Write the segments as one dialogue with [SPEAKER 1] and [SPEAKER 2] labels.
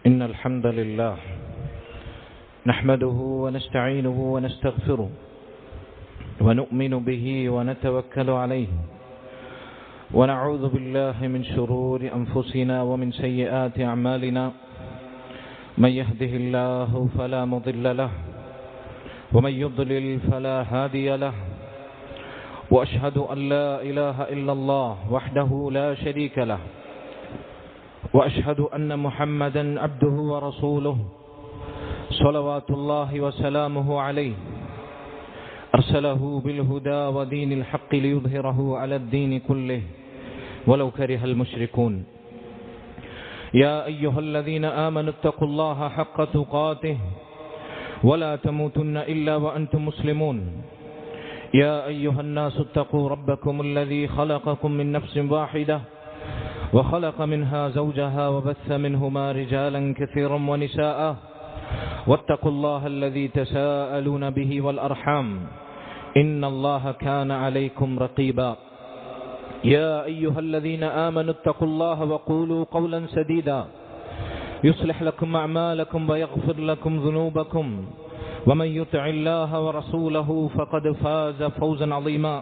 [SPEAKER 1] إن الحمد لله نحمده ونستعينه ونستغفره ونؤمن به ونتوكل عليه ونعوذ بالله من شرور أنفسنا ومن سيئات أعمالنا من يهده الله فلا مضل له ومن يضلل فلا هادي له وأشهد أن لا إله إلا الله وحده لا شريك له وأشهد أن محمدا عبده ورسوله صلوات الله وسلامه عليه أرسله بالهدى ودين الحق ليظهره على الدين كله ولو كره المشركون يا أيها الذين آمنوا اتقوا الله حق تقاته ولا تموتن إلا وأنتم مسلمون يا أيها الناس اتقوا ربكم الذي خلقكم من نفس واحدة وخلق منها زوجها وبث منهما رجالا كثيرا ونساء واتقوا الله الذي تساءلون به والأرحام إن الله كان عليكم رقيبا يا أيها الذين آمنوا اتقوا الله وقولوا قولا سديدا يصلح لكم أعمالكم ويغفر لكم ذنوبكم ومن يطع الله ورسوله فقد فاز فوزا عظيما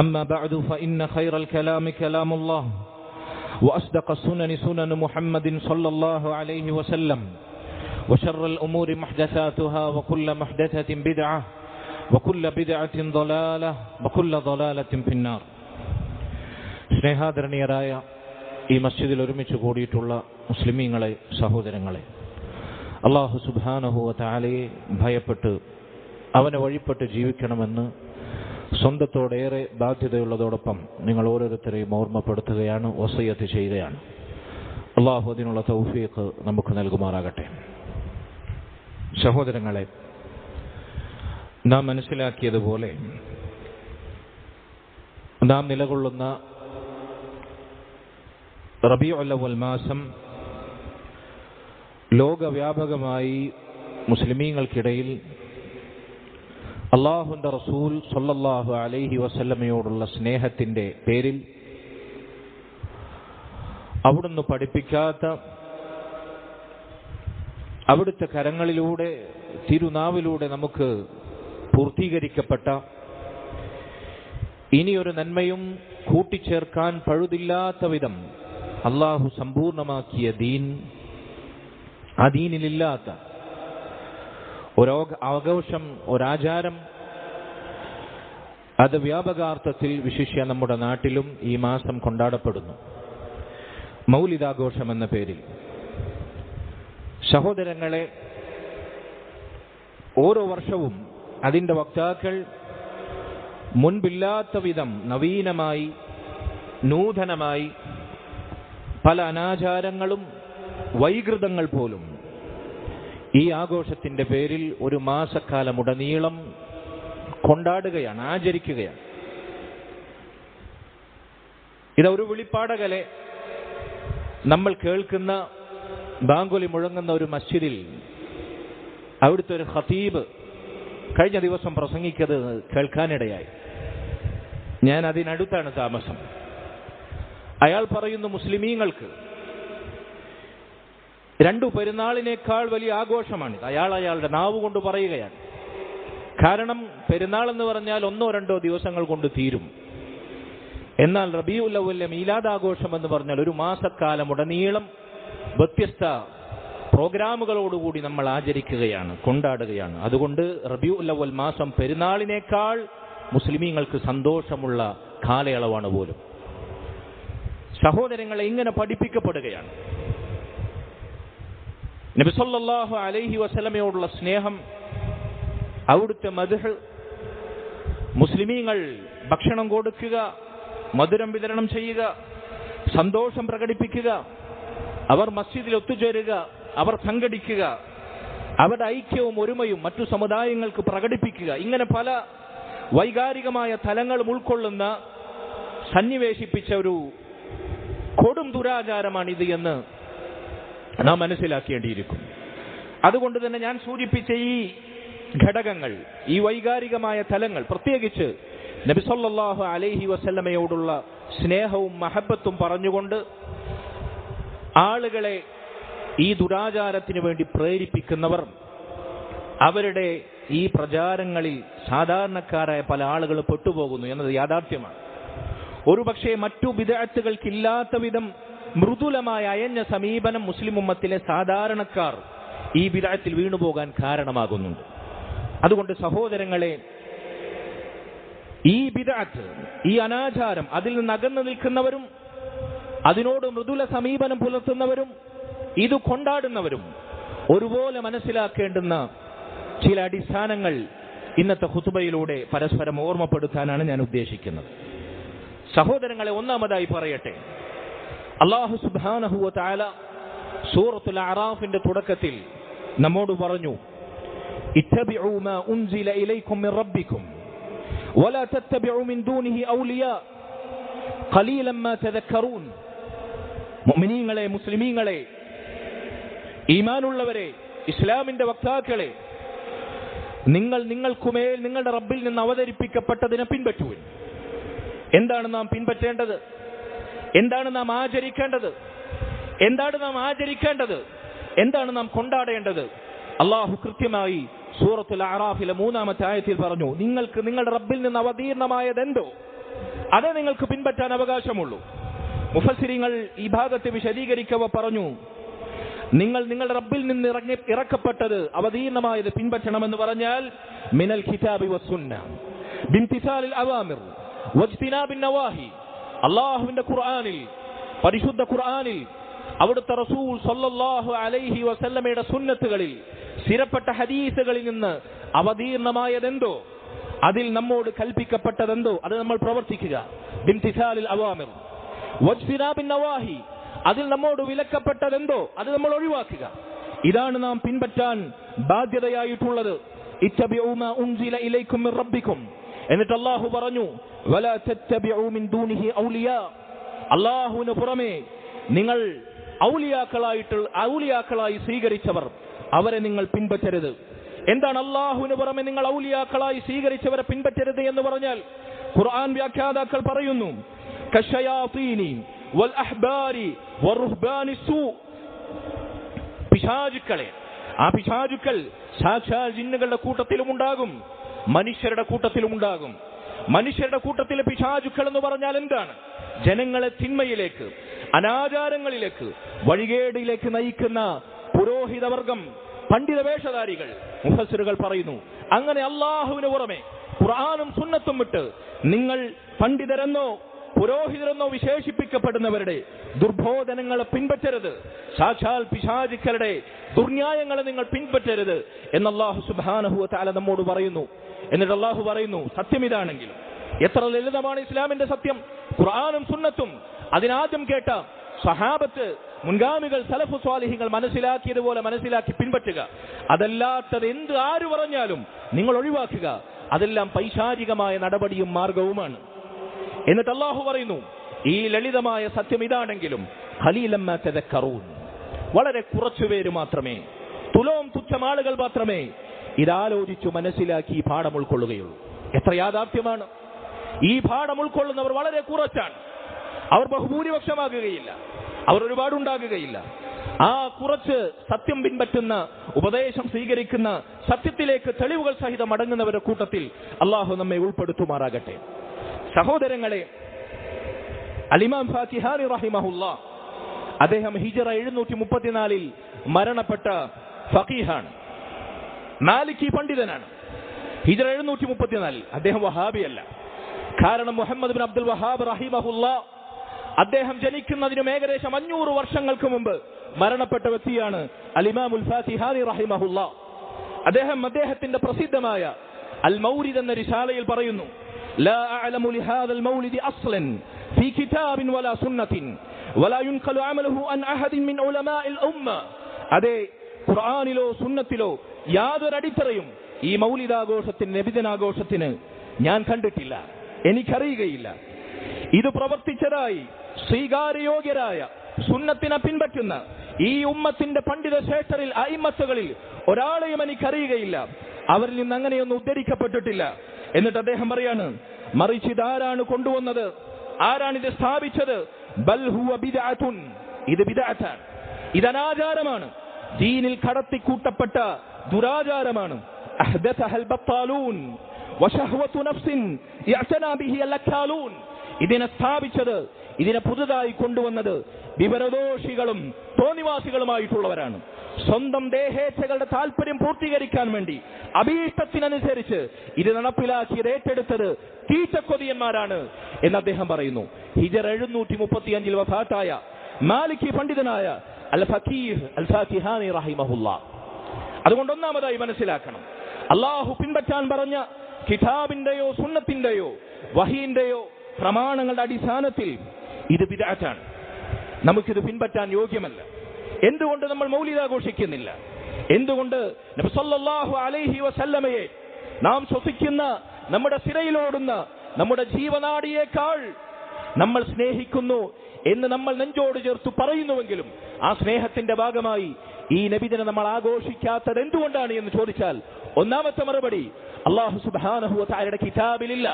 [SPEAKER 1] أما بعد فإن خير الكلام كلام الله وأصدق السنن سنن محمد صلى الله عليه وسلم وشر الأمور محدثاتها وكل محدثة بدعة وكل بدعة ضلالة وكل ضلالة في النار. സ്നേഹാദരണീയരായ ഈ മസ്ജിദിൽ ഒരുമിച്ച് കൂടിയിട്ടുള്ള മുസ്ലിമീങ്ങളെ, സഹോദരങ്ങളെ, അല്ലാഹു സുബ്ഹാനഹു വ തആലയെ ഭയപ്പെട്ട് അവനെ വഴിപ്പെട്ട് ജീവിക്കണമെന്ന് സ്വന്തത്തോടേറെ ബാധ്യതയുള്ളതോടൊപ്പം നിങ്ങൾ ഓരോരുത്തരെയും ഓർമ്മപ്പെടുത്തുകയാണ്, വസിയത്ത് ചെയ്യുകയാണ്. അല്ലാഹു അതിനുള്ള തൗഫീഖ് നമുക്ക് നൽകുമാറാകട്ടെ. സഹോദരങ്ങളെ, നാം മനസ്സിലാക്കിയതുപോലെ നാം നിലകൊള്ളുന്ന റബീഉൽ അവ്വൽ മാസം ലോകവ്യാപകമായി മുസ്ലിമീങ്ങൾക്കിടയിൽ അല്ലാഹുവിന്റെ റസൂൽ സ്വല്ലല്ലാഹു അലൈഹി വസല്ലമയോടുള്ള സ്നേഹത്തിന്റെ പേരിൽ അവിടുന്ന് പഠിപ്പിക്കാത്ത, അവിടുത്തെ കരങ്ങളിലൂടെ തിരുനാവിലൂടെ നമുക്ക് പൂർത്തീകരിക്കപ്പെട്ട, ഇനിയൊരു നന്മയും കൂട്ടിച്ചേർക്കാൻ പഴുതില്ലാത്ത വിധം അല്ലാഹു സമ്പൂർണമാക്കിയ ദീൻ, ആ ദീനിലില്ലാത്ത ഒരാഘോഷം, ഒരാചാരം, അത് വ്യാപകാർത്ഥത്തിൽ വിശിഷ്യ നമ്മുടെ നാട്ടിലും ഈ മാസം കൊണ്ടാടപ്പെടുന്നു, മൗലിദാഘോഷം എന്ന പേരിൽ. സഹോദരങ്ങളെ, ഓരോ വർഷവും അതിൻ്റെ വക്താക്കൾ മുൻപില്ലാത്ത വിധം നവീനമായി, നൂതനമായി പല അനാചാരങ്ങളും വൈകൃതങ്ങൾ പോലും ഈ ആഘോഷത്തിന്റെ പേരിൽ ഒരു മാസക്കാലമുടനീളം കൊണ്ടാടുകയാണ്, ആചരിക്കുകയാണ്. ഇതൊരു വെളിപ്പാടകലെ നമ്മൾ കേൾക്കുന്ന ബാങ്കുലി മുഴങ്ങുന്ന ഒരു മസ്ജിദിൽ അവിടുത്തെ ഒരു ഖതീബ് കഴിഞ്ഞ ദിവസം പ്രസംഗിക്കുന്നത് കേൾക്കാനിടയായി. ഞാൻ അതിനടുത്താണ് താമസം. അയാൾ പറയുന്നു, മുസ്ലിമീങ്ങൾക്ക് രണ്ടു പെരുന്നാളിനേക്കാൾ വലിയ ആഘോഷമാണിത്. അയാളുടെ നാവ് കൊണ്ട് പറയുകയാണ്. കാരണം പെരുന്നാൾ എന്ന് പറഞ്ഞാൽ 1-2 ദിവസങ്ങൾ കൊണ്ട് തീരും. എന്നാൽ റബീഉൽ അവ്വലിലെ മീലാദാഘോഷം എന്ന് പറഞ്ഞാൽ ഒരു മാസക്കാലം ഉടനീളം വ്യത്യസ്ത പ്രോഗ്രാമുകളോടുകൂടി നമ്മൾ ആചരിക്കുകയാണ്, കൊണ്ടാടുകയാണ്. അതുകൊണ്ട് റബീഉൽ അവ്വൽ മാസം പെരുന്നാളിനേക്കാൾ മുസ്ലിമീങ്ങൾക്ക് സന്തോഷമുള്ള കാലയളവാണ് പോലും. സഹോദരങ്ങളെ, ഇങ്ങനെ പഠിപ്പിക്കപ്പെടുകയാണ്. നബി സല്ലല്ലാഹു അലൈഹി വസല്ലമയോടുള്ള സ്നേഹം, അവിടുത്തെ മദ്ഹ്, മുസ്ലിമീങ്ങൾ ഭക്ഷണം കൊടുക്കുക, മധുരം വിതരണം ചെയ്യുക, സന്തോഷം പ്രകടിപ്പിക്കുക, അവർ മസ്ജിദിൽ ഒത്തുചേരുക, അവർ സംഘടിക്കുക, അവരുടെ ഐക്യവും ഒരുമയും മറ്റു സമുദായങ്ങൾക്ക് പ്രകടിപ്പിക്കുക, ഇങ്ങനെ പല വൈകാരികമായ തലങ്ങളും ഉൾക്കൊള്ളുന്ന സന്നിവേശിപ്പിച്ച ഒരു കൊടും ദുരാചാരമാണിത് എന്ന് നാം മനസ്സിലാക്കേണ്ടിയിരിക്കും. അതുകൊണ്ട് തന്നെ ഞാൻ സൂചിപ്പിച്ച ഈ ഘടകങ്ങൾ, ഈ വൈകാരികമായ തലങ്ങൾ, പ്രത്യേകിച്ച് നബി സല്ലല്ലാഹു അലൈഹി വസല്ലമയോടുള്ള സ്നേഹവും മഹബത്തും പറഞ്ഞുകൊണ്ട് ആളുകളെ ഈ ദുരാചാരത്തിന് വേണ്ടി പ്രേരിപ്പിക്കുന്നവർ അവരുടെ ഈ പ്രചാരങ്ങളിൽ സാധാരണക്കാരായ പല ആളുകൾ പെട്ടുപോകുന്നു എന്നത് യാഥാർത്ഥ്യമാണ്. ഒരുപക്ഷെ മറ്റു ബിദ്അത്തുകൾക്കില്ലാത്ത വിധം മൃദുലമായ അയഞ്ഞ സമീപനം മുസ്ലിം ഉമ്മത്തിലെ സാധാരണക്കാർ ഈ ബിദ്അത്തിൽ വീണുപോകാൻ കാരണമാകുന്നുണ്ട്. അതുകൊണ്ട് സഹോദരങ്ങളെ, ഈ ബിദ്അത്ത്, ഈ അനാചാരം, അതിൽ നിന്ന് അകന്നു നിൽക്കുന്നവരും അതിനോട് മൃദുല സമീപനം പുലർത്തുന്നവരും ഇത് കൊണ്ടാടുന്നവരും ഒരുപോലെ മനസ്സിലാക്കേണ്ടുന്ന ചില അടിസ്ഥാനങ്ങൾ ഇന്നത്തെ ഖുതുബയിലൂടെ പരസ്പരം ഓർമ്മപ്പെടുത്താനാണ് ഞാൻ ഉദ്ദേശിക്കുന്നത്. സഹോദരങ്ങളെ, ഒന്നാമതായി പറയട്ടെ, അല്ലാഹു സുബ്ഹാനഹു വ തആല സൂറത്തുൽ അഅറാഫിന്റെ തുടക്കത്തിൽ നമ്മോട് പറഞ്ഞു, ഇത്തബിഉ മാ ഉൻസില ഇലൈക്കും മിർ റബ്ബിക്കും വലാ തത്തബിഉ മിൻ ദൂനിഹി ഔലിയാ ഖലീലൻ മാ തദക്കറൂൻ. മുഅ്മിനീങ്ങളെ, മുസ്ലിമീങ്ങളെ, ഈമാനുള്ളവരെ, ഇസ്ലാമിന്റെ വക്താക്കളെ, നിങ്ങൾക്കുമേൽ നിങ്ങളുടെ റബ്ബിൽ നിന്ന് അവതരിപ്പിക്കപ്പെട്ടതിനെ പിൻപറ്റുവിൻ. എന്താണ് നാം പിൻപറ്റേണ്ടത്? എന്താണ് നാം ആചരിക്കേണ്ടത്? എന്താണ് നാം കൊണ്ടാടേണ്ടത്? അള്ളാഹു കൃത്യമായി സൂറത്തുൽ അഅറാഫിലെ 3-ാമത്തെ ആയത്തിൽ പറഞ്ഞു, നിങ്ങൾക്ക് നിങ്ങളുടെ റബ്ബിൽ നിന്ന് അവതീർണമായതെന്തോ അതേ നിങ്ങൾക്ക് പിൻപറ്റാൻ അവകാശമുള്ളൂ. മുഫസ്സിരീങ്ങൾ ഈ ഭാഗത്ത് വിശദീകരിക്കവ പറഞ്ഞു, നിങ്ങൾ നിങ്ങളുടെ റബ്ബിൽ നിന്ന് ഇറക്കപ്പെട്ടത് അവതീർണമായത് പിൻപറ്റണമെന്ന് പറഞ്ഞാൽ മിനൽ കിതാബി വസ്സുന്ന ബിംതിസാലിൽ അവാമിർ വജ്തിനാബിൻ നവാഹി. അല്ലാഹുവിന്റെ ഖുർആനിൽ, പരിശുദ്ധ ഖുർആനിൽ, അവിടുത്തെ റസൂൽ സല്ലല്ലാഹു അലൈഹി വസല്ലമയുടെ സുന്നത്തുകളിൽ, സ്ഥിരപ്പെട്ട ഹദീസുകളിൽ നിന്ന് അവതീർണമായതെന്തോ, അതിൽ നമ്മോട് കൽപ്പിക്കപ്പെട്ടതെന്തോ അത് നമ്മൾ പ്രവർത്തിക്കുക. ബിംതിസാലിൽ അവാമിർ വജ്തിനാബിൻ നവാഹി, അതിൽ നമ്മോട് വിലക്കപ്പെട്ടതെന്തോ അത് നമ്മൾ ഒഴിവാക്കുക. ഇതാണ് നാം പിൻപറ്റാൻ ബാധ്യതയായിട്ടുള്ളത്. ഇത്തബിഉ മാ ഉൻസില ഇലൈക്കും മിർ റബ്ബിക്കും. എന്നിട്ട് അല്ലാഹു പറഞ്ഞു, വലാ തത്തബിഉ മിൻ ദൂനിഹി ഔലിയാ. അല്ലാഹുവിന് പുറമെ നിങ്ങൾ ഔലിയാക്കളായി സ്വീകരിച്ചവർ, അവരെ നിങ്ങൾ പിൻപറ്റരുത്. എന്താണ് അല്ലാഹുവിന് പുറമെ നിങ്ങൾ ഔലിയാക്കളായി സ്വീകരിച്ചവരെ പിൻപറ്റരുത് എന്ന് പറഞ്ഞാൽ? ഖുർആൻ വ്യാഖ്യാതാക്കൾ പറയുന്നു, കശയാതീനി വൽ അഹ്ബാരി വറുഹ്ബാനി സൂ. പിശാചുക്കളെ, ആ പിശാചുക്കൾ സാക്ഷാൽ ജിന്നുകളുടെ കൂട്ടത്തിലും ഉണ്ടാകും, മനുഷ്യരുടെ കൂട്ടത്തിലും ഉണ്ടാകും. മനുഷ്യരുടെ കൂട്ടത്തിലെ പിശാചുക്കൾ എന്ന് പറഞ്ഞാൽ എന്താണ്? ജനങ്ങളെ തിന്മയിലേക്ക്, അനാചാരങ്ങളിലേക്ക്, വഴികേടിലേക്ക് നയിക്കുന്ന പുരോഹിതവർഗം, പണ്ഡിത വേഷധാരികൾ. മുഫസ്സിറുകൾ പറയുന്നു, അങ്ങനെ അല്ലാഹുവിന് പുറമെ ഖുർആനും സുന്നത്തും വിട്ട് നിങ്ങൾ പണ്ഡിതരെന്നോ പുരോഹിതരെന്നോ വിശേഷിപ്പിക്കപ്പെടുന്നവരുടെ ദുർബോധനങ്ങളെ പിൻപറ്റരുത്. സാക്ഷാൽ പിശാചുക്കളുടെ ദുർന്യായങ്ങളെ നിങ്ങൾ പിൻപറ്റരുത് എന്ന് അല്ലാഹു സുബ്ഹാനഹു വ തആല നമ്മോട് പറയുന്നു. എന്നിട്ട് അല്ലാഹു പറയുന്നു, സത്യം ഇതാണെങ്കിൽ, എത്ര ലളിതമാണ് ഇസ്ലാമിന്റെ സത്യം, ഖുർആനും സുന്നത്തും. അതിനാദ്യം കേട്ട സഹാബത്ത്, മുൻഗാമികൾ, സലഫു സ്വാലിഹികൾ മനസ്സിലാക്കിയതുപോലെ മനസ്സിലാക്കി പിൻപറ്റുക. അതല്ലാത്തത് ആര് പറഞ്ഞാലും നിങ്ങൾ ഒഴിവാക്കുക. അതെല്ലാം പൈശാചികമായ നടപടിയും മാർഗവുമാണ്. എന്നിട്ട് അല്ലാഹു പറയുന്നു, ഈ ലളിതമായ സത്യം ഇതാണെങ്കിലും ഖലീലൻ മാ തദക്കറൂൻ, വളരെ കുറച്ചുപേര് മാത്രമേ, തുച്ഛം ആളുകൾ മാത്രമേ ഇതാലോചിച്ചു മനസ്സിലാക്കി ഈ പാഠം ഉൾക്കൊള്ളുകയുള്ളൂ. എത്ര യാഥാർത്ഥ്യമാണ്! ഈ പാഠം ഉൾക്കൊള്ളുന്നവർ വളരെ കുറച്ചാണ്. അവർ ബഹുഭൂരിപക്ഷമാകുകയില്ല, അവർ ഒരുപാടുണ്ടാകുകയില്ല. ആ കുറച്ച് സത്യം പിൻപറ്റുന്ന, ഉപദേശം സ്വീകരിക്കുന്ന, സത്യത്തിലേക്ക് തെളിവുകൾ സഹിതം അടങ്ങുന്നവരുടെ കൂട്ടത്തിൽ അല്ലാഹു നമ്മെ ഉൾപ്പെടുത്തുമാറാകട്ടെ. സഹോദരങ്ങളെ, അൽ-ഇമാം ഫാത്തിഹാനി റഹിമഹുല്ലാ, അദ്ദേഹം ഹിജ്റ 734 മരണപ്പെട്ട ഫഖീഹാണ്, മാലിക്കി പണ്ഡിതനാണ്. ഹിജ്റ 734. അദ്ദേഹം വഹാബിയല്ല. കാരണം മുഹമ്മദ് ബിൻ അബ്ദുൽ വഹാബ് റഹിമഹുല്ലാ, അദ്ദേഹം ജനിക്കുന്നതിനും ഏകദേശം 500 വർഷങ്ങൾക്ക് മുമ്പ് മരണപ്പെട്ട വ്യക്തിയാണ് അൽ-ഇമാമുൽ ഫാത്തിഹാനി റഹിമഹുല്ലാ. അദ്ദേഹത്തിന്റെ പ്രസിദ്ധമായ അൽ മൗലിദ് എന്ന റിസാലയിൽ പറയുന്നു, لا أعلم لهذا المولد أصلا في كتاب ولا سنة ولا ينقل عمله عن أحد من علماء الأمة. അതേ ഖുർആനിലോ സുന്നത്തിലോ യാതൊരു അടിത്തറയും ഈ മൗലിദാഘോഷത്തിന്, നബിദിനാഘോഷത്തിന് ഞാൻ കണ്ടിട്ടില്ല, എനിക്കറിയുകയില്ല. ഇത് പ്രവർത്തിച്ചതായി സ്വീകാര്യയോഗ്യരായ, സുന്നത്തിനെ പിൻപറ്റുന്ന ഈ ഉമ്മത്തിന്റെ പണ്ഡിത ശ്രേഷ്ഠരിൽ, അയിമ്മത്തുകളിൽ ഒരാളെയും എനിക്കറിയുകയില്ല. അവരിൽ നിന്ന് അങ്ങനെയൊന്നും ഉദ്ധരിക്കപ്പെട്ടിട്ടില്ല. എന്നിട്ട് അദ്ദേഹം പറയാണ്, മറിച്ച് ഇതാരാണ് കൊണ്ടുവന്നത്, ആരാണിത് സ്ഥാപിച്ചത്? ബൽ ഹുവ ബിദ്അത്തുൻ, ഇത് ബിദ്അത്താണ്.
[SPEAKER 2] ഇതനാചാരമാണ്, ദീനിൽ കടത്തിക്കൂട്ടപ്പെട്ട ദുരാചാരമാണ്. അഹ്ദസഹൽ ബത്താലൂൻ വശഹ്വതു നഫ്സിൻ യഅ്തനാ ബിഹി അൽഅക്കാലൂൻ. ഇതിനെ സ്ഥാപിച്ചത്, ഇതിനെ പുതുതായി കൊണ്ടുവന്നത് വിവരദോഷികളും തോന്നിവാസികളുമായിട്ടുള്ളവരാണ്. സ്വന്തം ദേഹേച്ഛകളുടെ താല്പര്യം പൂർത്തീകരിക്കാൻ വേണ്ടി അഭീഷ്ടത്തിനനുസരിച്ച് ഇത് നടപ്പിലാക്കിയത്, ഏറ്റെടുത്തത് തീറ്റക്കൊതിയന്മാരാണ് എന്ന് അദ്ദേഹം പറയുന്നു. ഹിജറ 735 വഫാത്തായ മാലിക്കി പണ്ഡിതനായ അൽ ഫഖീഹ് അൽ ഫാത്തിഹാനി റഹിമഹുല്ലാഹ്. അതുകൊണ്ട് ഒന്നാമതായി മനസ്സിലാക്കണം, അള്ളാഹു പിൻപറ്റാൻ പറഞ്ഞ കിതാബിന്റെയോ സുന്നത്തിന്റെയോ വഹിയിന്റെയോ പ്രമാണങ്ങളുടെ അടിസ്ഥാനത്തിൽ ഇത് ബിദ്അത്താണ്, നമുക്കിത് പിൻപറ്റാൻ യോഗ്യമല്ല. എന്തുകൊണ്ട് നമ്മൾ മൗലിദ് ആഘോഷിക്കുന്നില്ല? എന്തുകൊണ്ട് നബി സല്ലല്ലാഹു അലൈഹി വസല്ലമയെ നാം ശ്വസിക്കുന്ന, നമ്മുടെ സിരയിലോടുന്ന നമ്മുടെ ജീവനാഡിയേക്കാൾ നമ്മൾ സ്നേഹിക്കുന്നു എന്ന് നമ്മൾ നെഞ്ചോട് ചേർത്ത് പറയുന്നുവെങ്കിലും ആ സ്നേഹത്തിന്റെ ഭാഗമായി ഈ നബിദിനം നമ്മൾ ആഘോഷിക്കാത്തത് എന്തുകൊണ്ടാണ് എന്ന് ചോദിച്ചാൽ, ഒന്നാമത്തെ മറുപടി അല്ലാഹു സുബ്ഹാനഹു വ തആലയുടെ കിതാബിലില്ല,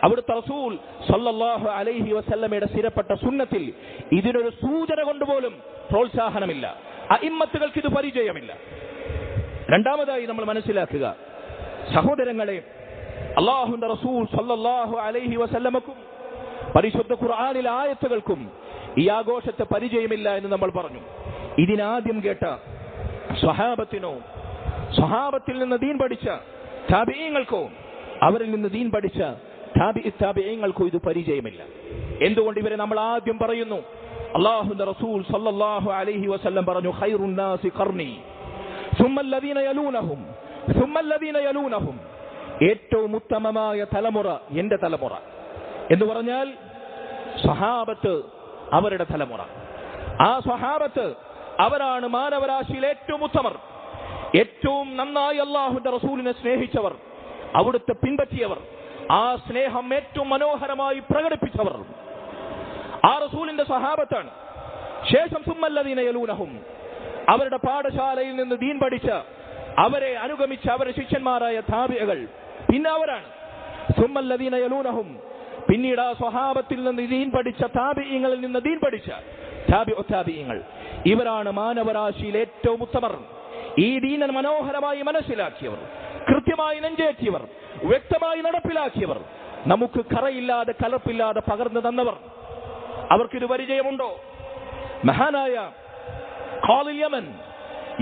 [SPEAKER 2] അവിടുത്തെ റസൂൽ സല്ലല്ലാഹു അലൈഹി വസല്ലമയുടെ സ്ഥിരപ്പെട്ട സുന്നത്തിൽ ഇതിനൊരു സൂചന കൊണ്ടുപോലും പ്രോത്സാഹനമില്ല, അഇമ്മത്തുകൾക്ക് ഇത് പരിചയമില്ല. രണ്ടാമതായി നമ്മൾ മനസ്സിലാക്കുക, സഹോദരങ്ങളെ, അല്ലാഹുവിന്റെ റസൂൽ സല്ലല്ലാഹു അലൈഹി വസല്ലമക്കും പരിശുദ്ധ ഖുർആനിലെ ആയത്തുകൾക്കും ഈ ആഘോഷത്തെ പരിചയമില്ല എന്ന് നമ്മൾ പറഞ്ഞു. ഇതിനാദ്യം കേട്ട സ്വഹാബത്തിനോ, സ്വഹാബത്തിൽ നിന്ന് ദീൻ പഠിച്ച താബിഈങ്ങൾക്കോ, അവരിൽ നിന്ന് ദീൻ പഠിച്ച താബിഈങ്ങൾക്കോ ഇത് പരിചയമില്ല. എന്തുകൊണ്ട് ഇവരെ നമ്മൾ ആദ്യം പറയുന്നു? അല്ലാഹുവിന്റെ റസൂൽ സല്ലല്ലാഹു അലൈഹി വസല്ലം പറഞ്ഞു, ഖൈറുൻ നാസി ഖർനി സുമ്മല്ലദീന യലൂനഹും സുമ്മല്ലദീന യലൂനഹും. ഏറ്റവും ഉത്തമമായ തലമുറ എന്റെ തലമുറ എന്ന് പറഞ്ഞാൽ സ്വഹാബത്ത്, അവരുടെ തലമുറ. ആ സ്വഹാബത്ത് അവരാണ് മാനവരാശിയിൽ ഏറ്റവും ഉത്തമർ, ഏറ്റവും നന്നായി അല്ലാഹുവിന്റെ റസൂലിനെ സ്നേഹിച്ചവർ, അവിടുത്തെ പിൻപറ്റിയവർ, ആ സ്നേഹം ഏറ്റവും മനോഹരമായി പ്രകടിപ്പിച്ചവർ ആ റസൂലിന്റെ സ്വഹാബത്താണ്. ശേഷം സുമ്മല്ലദീന യലൂനഹും, അവരുടെ പാഠശാലയിൽ നിന്ന് ദീൻ പഠിച്ച, അവരെ അനുഗമിച്ച അവരുടെ ശിഷ്യന്മാരായ താബിഈകൾ, പിന്നെ അവരാണ് സുമ്മല്ലദീന യലൂനഹും. പിന്നീട് ആ സ്വഹാബത്തിൽ നിന്ന് ദീൻ പഠിച്ച താബിഈങ്ങളിൽ നിന്ന് ദീൻ പഠിച്ച താബിഈങ്ങൾ, ഇവരാണ് മാനവരാശിയിൽ ഏറ്റവും ഉത്തമർ. ഈ ദീനൻ മനോഹരമായി മനസ്സിലാക്കിയവർ, കൃത്യമായി നെഞ്ചേറ്റിയവർ, വ്യക്തമായി നടപ്പിലാക്കിയവർ, നമുക്ക് കറയില്ലാതെ കലർപ്പില്ലാതെ പകർന്നു തന്നവർ. അവർക്കിത് പരിചയമുണ്ടോ? മഹാനായ ഖാദിൽ യമൻ,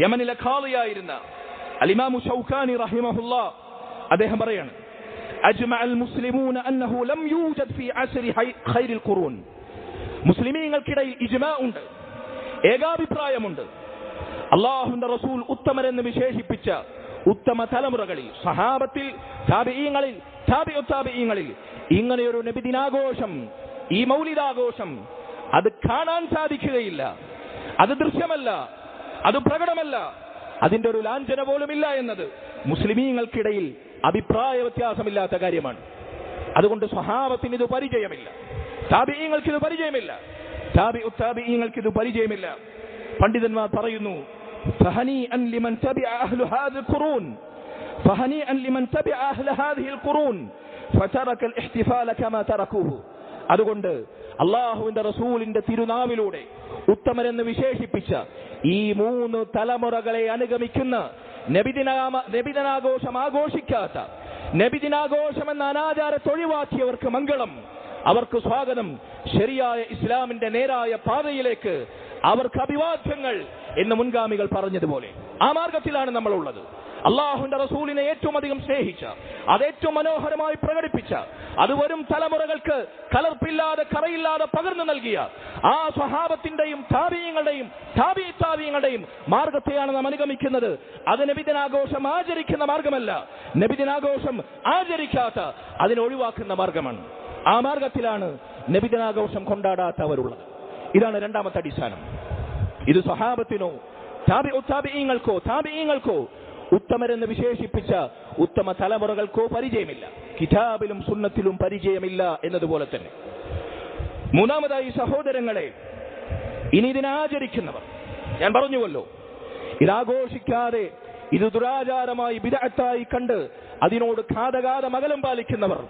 [SPEAKER 2] യമനിലെ ഖാദിയായിരുന്ന അൽ ഇമാമു ശൗക്കാനി റഹിമഹുല്ലാഹ് അദ്ദേഹം പറയാണ്, അജ്മഅ അൽ മുസ്ലിമൂന അന്നഹു ലം യൂജദ് ഫീ അസ്രി ഖൈറിൽ ഖുറൂൻ. മുസ്ലിമീങ്ങൾക്കിടയിൽ ഇജ്മാ ഉണ്ട്, ഏകാഭിപ്രായമുണ്ട്. അല്ലാഹുവിന്റെ റസൂൽ ഉത്തമരെന്ന് വിശേഷിപ്പിച്ച ഉത്തമ തലമുറകളിൽ, സഹാബത്തിൽ, താബിഈങ്ങളിൽ, താബിഈങ്ങളിൽ ഇങ്ങനെയൊരു നബിദിനാഘോഷം, ഈ മൗലിദാഘോഷം അത് കാണാൻ സാധിക്കുകയില്ല. അത് ദൃശ്യമല്ല, അത് പ്രകടമല്ല, അതിന്റെ ഒരു ലാഞ്ചന പോലുമില്ല എന്നത് മുസ്ലിമീങ്ങൾക്കിടയിൽ അഭിപ്രായ വ്യത്യാസമില്ലാത്ത കാര്യമാണ്. അതുകൊണ്ട് സ്വഹാബത്തിന് ഇത് പരിചയമില്ല, താബിഈങ്ങൾക്ക് ഇത് പരിചയമില്ല, താബിഈങ്ങൾക്ക് ഇത് പരിചയമില്ല. പണ്ഡിതന്മാർ പറയുന്നു, ഫഹനീഅൻ ലിമൻ തബിഅ അഹ്ലു ഹാദിൽ ഖുറൂൻ, ഫഹനീഅൻ ലിമൻ തബിഅ അഹ്ല ഹാദിഹിൽ ഖുറൂൻ ഫതറക അൽ ഇഹ്തിഫാല കമാ തറകൂഹു. അതുകൊണ്ട് അല്ലാഹുവിന്റെ റസൂലിന്റെ തിരുനാവിലൂടെ ഉത്തമരെന്ന് വിശേഷിപ്പിച്ച ഈ 3 തലമുറകളെ അനുഗമിക്കുന്ന, നബിദിനാഘോഷം ആഘോഷിക്കാത്ത, നബിദിനാഘോഷം എന്ന അനാചാരത്തെ ഒഴിവാക്കിയവർക്ക് മംഗളം, അവർക്ക് സ്വാഗതം, ശരിയായ ഇസ്ലാമിന്റെ നേരായ പാതയിലേക്ക് അവർക്ക് അഭിവാദ്യങ്ങൾ എന്ന് മുൻഗാമികൾ പറഞ്ഞതുപോലെ ആ മാർഗത്തിലാണ് നമ്മളുള്ളത്. അല്ലാഹുവിന്റെ റസൂലിനെ ഏറ്റവും അധികം സ്നേഹിച്ച, അത് ഏറ്റവും മനോഹരമായി പ്രകടിപ്പിച്ച, അത് വരും തലമുറകൾക്ക് കലർപ്പില്ലാതെ കറയില്ലാതെ പകർന്നു നൽകിയ ആ സ്വഹാബത്തിന്റെയും താബിഈങ്ങളുടെയും മാർഗത്തെയാണ് നാം അനുഗമിക്കുന്നത്. അത് നബിദിനാഘോഷം ആചരിക്കുന്ന മാർഗമല്ല, നബിദിനാഘോഷം ആചരിക്കാത്ത, അതിനെ ഒഴിവാക്കുന്ന മാർഗമാണ്. ആ മാർഗത്തിലാണ് നബിദിനാഘോഷം കൊണ്ടാടാത്തവരുള്ളത്. ഇതാണ് രണ്ടാമത്തെ അടിസ്ഥാനം. ഇത് സ്വഹാബത്തിനോ താബിഈങ്ങൾക്കോ ഉത്തമരെന്ന് വിശേഷിപ്പിച്ച ഉത്തമ തലമുറകൾക്കോ പരിചയമില്ല, കിതാബിലും സുന്നത്തിലും പരിചയമില്ല എന്നതുപോലെ തന്നെ. മൂന്നാമതായി സഹോദരങ്ങളെ, ഇനി ഇതിനാചരിക്കുന്നവർ, ഞാൻ പറഞ്ഞുവല്ലോ, ഇതാഘോഷിക്കാതെ ഇത് ദുരാചാരമായി ബിദ്അത്തായി കണ്ട് അതിനോട് ഘാതഘാതം അകലം പാലിക്കുന്നവർ,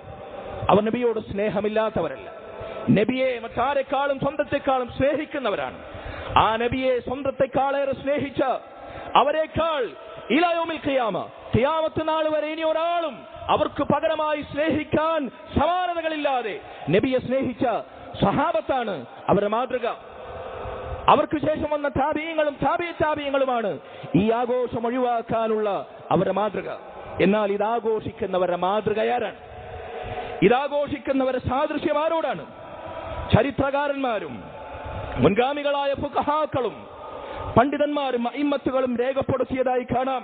[SPEAKER 2] അവർ നബിയോട് സ്നേഹമില്ലാത്തവരല്ല, നബിയെ മറ്റാരെക്കാളും സ്വന്തത്തെക്കാളും സ്നേഹിക്കുന്നവരാണ്. ആ നബിയെ സ്വന്തത്തെക്കാളേറെ സ്നേഹിച്ച, അവരെക്കാൾ ഇലാ യൗമിൽ ഖിയാമ, ഖിയാമത്ത് നാൾ വരെ ഇനി ഒരാളും അവർക്ക് പകരമായി സ്നേഹിക്കാൻ സമാനതകളില്ലാതെ നബിയെ സ്നേഹിച്ച സഹാബത്താണ് അവരുടെ മാതൃക. അവർക്ക് ശേഷം വന്ന താബിഈങ്ങളും താബിഈങ്ങളുമാണ് ഈ ആഘോഷം ഒഴിവാക്കാനുള്ള അവരുടെ മാതൃക. എന്നാൽ ഇതാഘോഷിക്കുന്നവരുടെ മാതൃക ആരാണ്? ഇതാഘോഷിക്കുന്നവരുടെ സാദൃശ്യം ആരോടാണ്? ചരിത്രകാരന്മാരും മുൻഗാമികളായ ഫുഖഹാക്കളും പണ്ഡിതന്മാരും അഇമ്മത്തുകളും രേഖപ്പെടുത്തിയതായി കാണാം.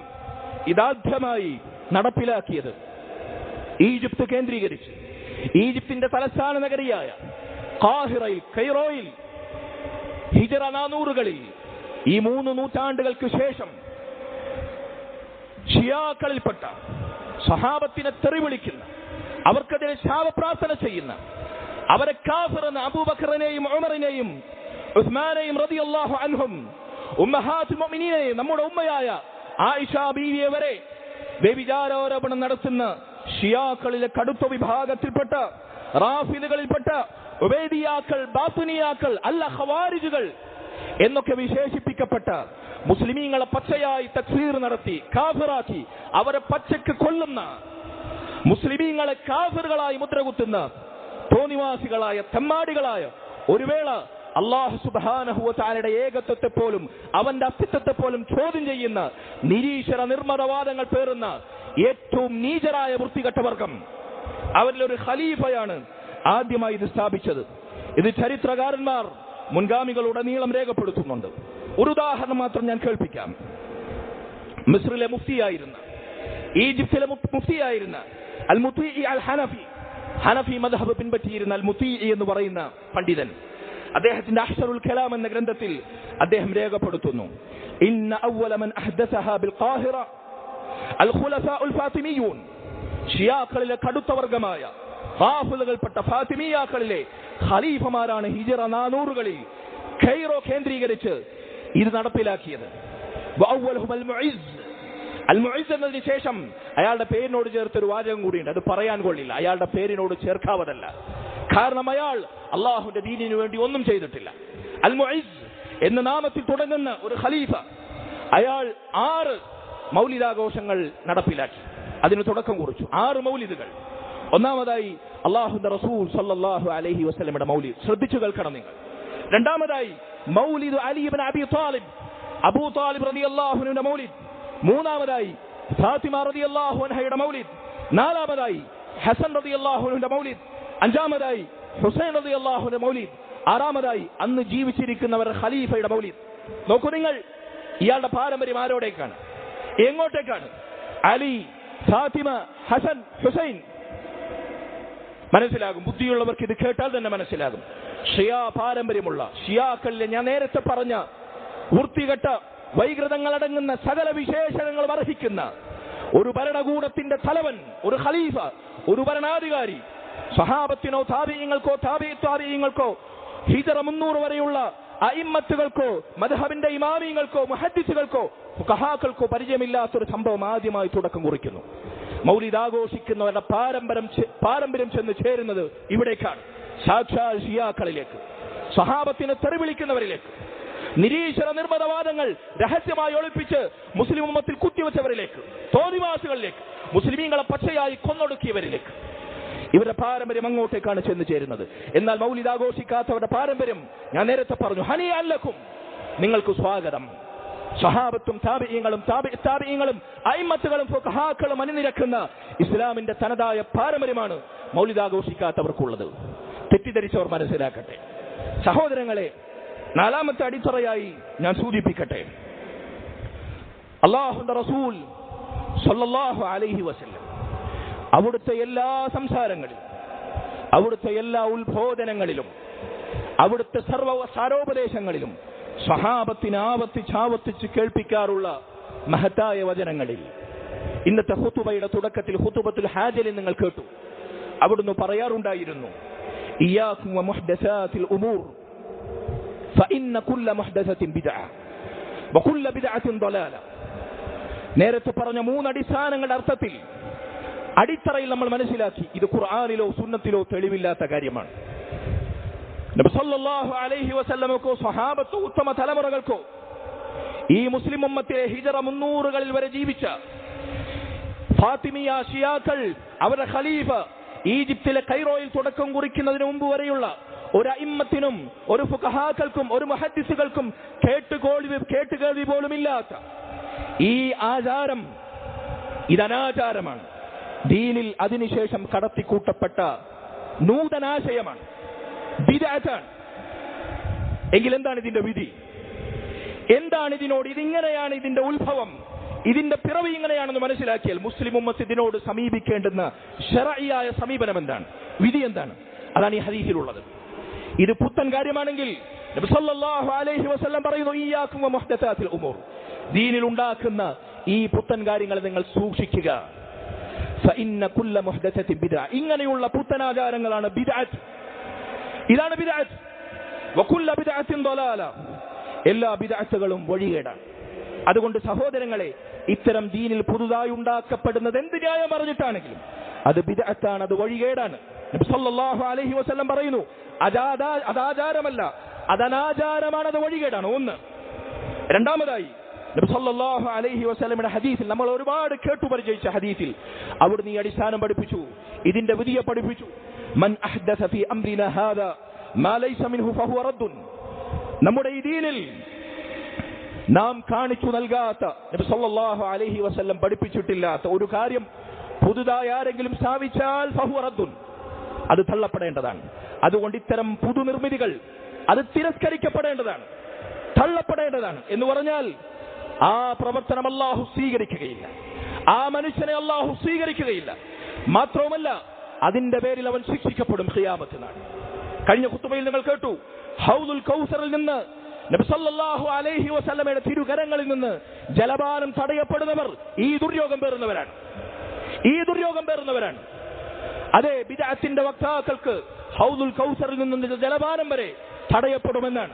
[SPEAKER 2] ഇതാദ്യമായി നടപ്പിലാക്കിയത് ഈജിപ്ത് കേന്ദ്രീകരിച്ച്, ഈജിപ്തിന്റെ തലസ്ഥാന നഗരിയായ ഖാഹിറയിൽ, കൈറോയിൽ ഹിജറ 400-കളിൽ ഈ 3 നൂറ്റാണ്ടുകൾക്ക് ശേഷം ഷിയാക്കളിൽപ്പെട്ട, സഹാബത്തിനെ തെറിവിളിക്കുന്ന, അവർക്കെതിരെ ശാപപ്രാർത്ഥന ചെയ്യുന്ന, അവരെ കാഫിറെന്ന് അബൂബക്കറിനെയും ഉമറിനെയും ഉസ്മാനെയും റളിയല്ലാഹു അൻഹും ഉമ്മഹാത്തുൽ മുഅ്മിനീനെയും നമ്മുടെ ഉമ്മയായ ആയിഷ ബീവിയെ വരെ വ്യഭിചാരോപണം നടത്തുന്ന ഷിയാക്കളിലെ കടുത്ത വിഭാഗത്തിൽപ്പെട്ട റാഫിദുകളിൽപ്പെട്ട ഉബൈദിയാക്കൾ, ബാത്തുനിയാക്കൾ, അല്ല ഖവാരിജുകൾ എന്നൊക്കെ വിശേഷിപ്പിക്കപ്പെട്ട മുസ്ലിമീങ്ങളെ പച്ചയായി തക്ഫീർ നടത്തി കാഫിറാക്കി അവരെ പച്ചയ്ക്ക് കൊല്ലുന്ന, മുസ്ലിമീങ്ങളെ കാഫിറുകളായി മുദ്രകുത്തുന്ന തോന്നിവാസികളായ തെമ്മാടികളായ, ഒരു വേള അല്ലാഹു സുബ്ഹാനഹു വ തആലയുടെ ഏകത്വത്തെ പോലും അവന്റെ അസ്തിത്വത്തെ പോലും ചോദ്യം ചെയ്യുന്ന നിരീശ്വര നിർമ്മതവാദങ്ങൾ പേറുന്ന ഏറ്റവും നീചരായ വൃത്തികെട്ട വർഗം, അവരിലൊരു ഖലീഫയാണ് ആദ്യമായി ഇത് സ്ഥാപിച്ചത്. ഇത് ചരിത്രകാരന്മാർ മുൻഗാമികളുടനീളം രേഖപ്പെടുത്തുന്നുണ്ട്. ഒരു ഉദാഹരണം മാത്രം ഞാൻ കേൾപ്പിക്കാം. മിസ്രിലെ മുഫ്തിയായിരുന്ന, ഈജിപ്തിലെ മുഫ്തിയായിരുന്ന അൽ മുതീഇ അൽ ഹനഫി, ഹനഫി മദ്ഹബ് പിൻപറ്റിയിരുന്ന അൽ മുതീഇ എന്ന് പറയുന്ന പണ്ഡിതൻ, അദ്ദേഹത്തിന്റെ അഹ്സറുൽ കലാം എന്ന ഗ്രന്ഥത്തിൽ അദ്ദേഹം രേഖപ്പെടുത്തുന്നു, ഇന്ന അവ്വല മൻ അഹ്ദസഹ ബിൽ ഖാഹിറ അൽ ഖുലഫാഉൽ ഫാത്തിമിയൂൻ, ഷിയാക്കളിലെ കടുത്ത വർഗമായ റാഫിദുകൾപ്പെട്ട ഫാത്തിമിയാക്കളിലെ ഖലീഫമാരാണ് ഹിജറ 400-കളിൽ കൈറോ കേന്ദ്രീകരിച്ച് ഇത് നടപ്പിലാക്കിയത്. വഅവ്വലുഹും അൽ മുഇസ്, അൽ മുഇസ് എന്നതിന് ശേഷം അയാളുടെ പേരിനോട് ചേർത്തൊരു വാചകം കൂടിയുണ്ട്. അത് പറയാൻ കൊള്ളില്ല, അയാളുടെ പേരിനോട് ചേർക്കാവതല്ല. കാരണം അയാൾ അള്ളാഹുവിന്റെ ദീനിനു വേണ്ടി ഒന്നും ചെയ്തിട്ടില്ല. അൽ മുഇസ് എന്ന നാമത്തിൽ തുടങ്ങുന്ന ഒരു ഖലീഫ, അയാൾ 6 മൗലിദാഘോഷങ്ങൾ നടപ്പിലാക്കി. അതിന് തുടക്കം കുറിച്ചു. 6 മൗലിദുകൾ. ഒന്നാമതായി അള്ളാഹുവിന്റെ റസൂൽ സല്ലല്ലാഹു അലൈഹി വസല്ലമയുടെ മൗലിദ്, ശ്രദ്ധിച്ചു കേൾക്കണം നിങ്ങൾ. രണ്ടാമതായി മൗലിദ് അലി ഇബ്നു അബി താലിബ്, അബൂ താലിബ് റളിയല്ലാഹു അൻഹുവിന്റെ മൗലിദ്. മൂന്നാമതായി ഫാത്തിമ റളിയല്ലാഹു അൻഹയുടെ മൗലിദ്. നാലാമതായി ഹസൻ റളിയല്ലാഹു അൻഹുവിന്റെ മൗലിദ്. അഞ്ചാമതായി ഹുസൈൻ റളിയല്ലാഹു അൻഹുവിന്റെ മൗലിദ്. ആറാമതായി അന്ന് ജീവിച്ചിരിക്കുന്നവരുടെ ഖലീഫയുടെ മൗലിദ്. നോക്കൂ നിങ്ങൾ, ഇയാളുടെ പാരമ്പര്യം ആരോടേക്കാണ്, എങ്ങോട്ടേക്കാണ്? അലി, ഫാത്തിമ, ഹസൻ, ഹുസൈൻ. മനസ്സിലാകും, ബുദ്ധിയുള്ളവർക്ക് ഇത് കേട്ടാൽ തന്നെ മനസ്സിലാകും. ഷിയാ പാരമ്പര്യമുള്ള ഷിയാക്കളിലെ ഞാൻ നേരത്തെ പറഞ്ഞ വൃത്തികെട്ട വൈകൃതങ്ങളടങ്ങുന്ന സകല വിശേഷണങ്ങളും അർഹിക്കുന്ന ഒരു ഭരണകൂടത്തിന്റെ തലവൻ, ഒരു ഖലീഫ, ഒരു ഭരണാധികാരി, സഹാബത്തിനോ താബിഈങ്ങൾക്കോ ഹിജറ 300 വരെയുള്ള അഇമ്മത്തുകൾക്കോ മദ്ഹബിന്റെ ഇമാമിങ്ങൾക്കോ മുഹദ്ദിസുകൾക്കോ ഫുഖഹാക്കൾക്കോ പരിചയമില്ലാത്തൊരു സംഭവം ആദ്യമായി തുടക്കം കുറിക്കുന്നു. മൗലിദ് ആഘോഷിക്കുന്നവരുടെ പാരമ്പര്യം ചെന്ന് ചേരുന്നത് ഇവിടേക്കാണ്, സാക്ഷാൽ ഷിയാക്കളിലേക്ക്, സഹാബത്തിനെ തെറിവിളിക്കുന്നവരിലേക്ക്, നിരീശ്വര നിർമ്മതവാദങ്ങൾ രഹസ്യമായി ഒളിപ്പിച്ച് മുസ്ലിം ഉമ്മത്തിൽ കുത്തിവെച്ചവരിലേക്ക്, തോന്നിവാസികളിലേക്ക്, മുസ്ലിമീങ്ങളെ പച്ചയായി കൊന്നൊടുക്കിയവരിലേക്ക്. ഇവരുടെ പാരമ്പര്യം അങ്ങോട്ടേക്കാണ് ചെന്ന് ചേരുന്നത്. എന്നാൽ മൗലിദ് ആഘോഷിക്കാത്തവരുടെ പാരമ്പര്യം ഞാൻ നേരത്തെ പറഞ്ഞു, ഹനിയൻ ലക്കും, നിങ്ങൾക്ക് സ്വാഗതം. സഹാബത്തും താബിഈങ്ങളും അയിമ്മത്തുകളും ഫുഖഹാക്കളും അണിനിരക്കുന്ന ഇസ്ലാമിന്റെ തനതായ പാരമ്പര്യമാണ് മൗലിദ് ആഘോഷിക്കാത്തവർക്കുള്ളത്. തെറ്റിദ്ധരിച്ചവർ മനസ്സിലാക്കട്ടെ. സഹോദരങ്ങളെ, നാലാമത്തെ അടിത്തറയായി ഞാൻ സൂചിപ്പിക്കട്ടെ, അല്ലാഹുവിന്റെ റസൂൽ സല്ലല്ലാഹു അലൈഹി വസല്ലം അവിടുത്തെ എല്ലാ സംസാരങ്ങളിലും, അവിടുത്തെ എല്ലാ ഉത്ബോധനങ്ങളിലും, അവിടുത്തെ സാരോപദേശങ്ങളിലും സ്വഹാബത്തിന് ആവർത്തിച്ച് കേൾപ്പിക്കാറുള്ള മഹത്തായ വചനങ്ങളിൽ ഇന്നത്തെ ഖുതുബയുടെ തുടക്കത്തിൽ ഖുതുബത്തുൽ ഹാജയിൽ നിങ്ങൾ കേട്ടു. അവിടുന്ന് പറയാറുണ്ടായിരുന്നു, ഇയ്യാകും വമുഹ്ദസാത്തിൽ ഉമൂർ ഫഇന്ന കുല്ല മുഹ്ദസത്തിൻ ബിദ്അ വകുല്ല ബിദ്അത്തിൻ ളലാല. നേരത്തെ പറഞ്ഞ 3 അടിസ്ഥാനങ്ങളുടെ അർത്ഥത്തിൽ അടിത്തറയിൽ നമ്മൾ മനസ്സിലാക്കി, ഇത് ഖുർആനിലോ സുന്നത്തിലോ തെളിവില്ലാത്ത കാര്യമാണ്. നബി സല്ലല്ലാഹു അലൈഹി വസല്ലമക്കോ സ്വഹാബത്തോ ഉത്തമ തലമുറകൾക്കോ ഈ മുസ്ലിം ഉമ്മത്തിലെ ഹിജറ 300കളിൽ വരെ ജീവിച്ച ഫാത്തിമിയ ഷിയാക്കൾ അവരുടെ ഖലീഫ ഈജിപ്തിലെ കൈറോയിൽ തുടക്കം കുറിക്കുന്നതിന് മുമ്പ് വരെയുള്ള ഒരു അഇമ്മത്തിനും ഒരു ഫുഖഹാക്കൾക്കും ഒരു മുഹദ്ദിസുകൾക്കും കേട്ടുകേൾവി പോലും ഇല്ലാത്ത ഈ ആചാരം ഇതനാചാരമാണ്. ദീനിൽ അതിനുശേഷം കടത്തിക്കൂട്ടപ്പെട്ട നൂതനാശയമാണ്, ബിദ്അത്താണ്. എങ്കിൽ എന്താണ് ഇതിന്റെ വിധി? എന്താണ് ഇതിനോട്? ഇതിങ്ങനെയാണ് ഇതിന്റെ ഉത്ഭവം, ഇതിന്റെ പിറവി ഇങ്ങനെയാണെന്ന് മനസ്സിലാക്കിയാൽ മുസ്ലിം ഉമ്മത്ത് ഇതിനോട് സമീപിക്കേണ്ടുന്ന ശർഈയായ സമീപനം എന്താണ്, വിധി എന്താണ്? അതാണ് ഈ ഹദീസിലുള്ളത്. ഇത് പുത്തൻ കാര്യമാണെങ്കിൽ നബി സല്ലല്ലാഹു അലൈഹി വസല്ലം പറയുന്നു, ഇയ്യാകും വമുഹ്ദസാത്തിൽ ഉമൂർ, ദീനിൽ ഉണ്ടാക്കുന്ന ഈ പുത്തൻ കാര്യങ്ങൾ നിങ്ങൾ സൂക്ഷിക്കുക. ഫഇന്ന കുല്ല മുഹ്ദസത്തിൻ ബിദ്അ, ഇങ്ങനെയുള്ള പുത്തനാചാരങ്ങളാണ് ബിദ്അത്ത്. ഇതാണ് ബിദ്അത്ത്. വകുല്ല ബിദ്അത്തിൻ ളലാല, എല്ലാ ബിദ്അത്തുകളും വഴികേടാണ്. അതുകൊണ്ട് സഹോദരങ്ങളെ, ഇത്തരം ദീനിൽ പുതുതായി ഉണ്ടാക്കപ്പെടുന്നത് എന്ത് ന്യായം പറഞ്ഞിട്ടാണെങ്കിലും അത് ബിദ്അത്താണ്, അത് വഴികേടാണ്. നബി സല്ലല്ലാഹു അലൈഹി വസല്ലം പറയുന്നു, അതാചാരമല്ല, അതനാചാരമാണ്, അത് വഴികേടാണ്. ഒന്ന്. രണ്ടാമതായി നബി സല്ലല്ലാഹു അലൈഹി വസല്ലമയുടെ ഹദീസിൽ, നമ്മൾ ഒരുപാട് കേട്ടു പരിചയിച്ച ഹദീസിൽ അവിടുന്ന് ഈ അടിസ്ഥാനം പഠിപ്പിച്ചു, ഇതിന്റെ വിധിയെ പഠിപ്പിച്ചു. മൻ അഹ്ദസ ഫീ അംരിനാ ഹാദാ മാ ലൈസ മിൻഹു ഫഹുവ റദ്ദുൻ. നമ്മുടെ ഈ ദീനിൽ നാം കാണിച്ചു നൽകാത്ത, നബി സല്ലല്ലാഹു അലൈഹി വസല്ലം പഠിപ്പിച്ചിട്ടില്ലാത്ത ഒരു കാര്യം പുതുതായി ആരെങ്കിലും സ്ഥാപിച്ചാൽ ഫഹുവ റദ്ദുൻ, അത് തള്ളപ്പെടേണ്ടതാണ്. അതുകൊണ്ട് ഇത്തരം പുതുനിർമ്മിതികൾ അത് തിരസ്കരിക്കപ്പെടേണ്ടതാണ്, തള്ളപ്പെടേണ്ടതാണ്. എന്ന് പറഞ്ഞാൽ ആ പ്രവർത്തനം അല്ലാഹു സ്വീകരിക്കുകയില്ല, ആ മനുഷ്യനെ അല്ലാഹു സ്വീകരിക്കുകയില്ല. മാത്രവുമല്ല, അതിന്റെ പേരിൽ അവൻ ശിക്ഷിക്കപ്പെടും ഖിയാമത്ത് നാൾ. കഴിഞ്ഞ ഖുതുബയിൽ നിങ്ങൾ കേട്ടു, ഹൗദുൽ കൗസറിൽ നിന്ന് നബി സല്ലല്ലാഹു അലൈഹി വസല്ലമയുടെ തിരുകരങ്ങളിൽ നിന്ന് ജലപാനം തടയപ്പെടുന്നവർ ഈ ദുര്യോഗം പേറുന്നവരാണ്, ഈ ദുര്യോഗം പേറുന്നവരാണ്. അതെ, ബിദ്അത്തിന്റെ വക്താക്കൾക്ക് ഹൗദുൽ കൗസറിൽ നിന്ന് ജലപാനം വരെ തടയപ്പെടുമെന്നാണ്,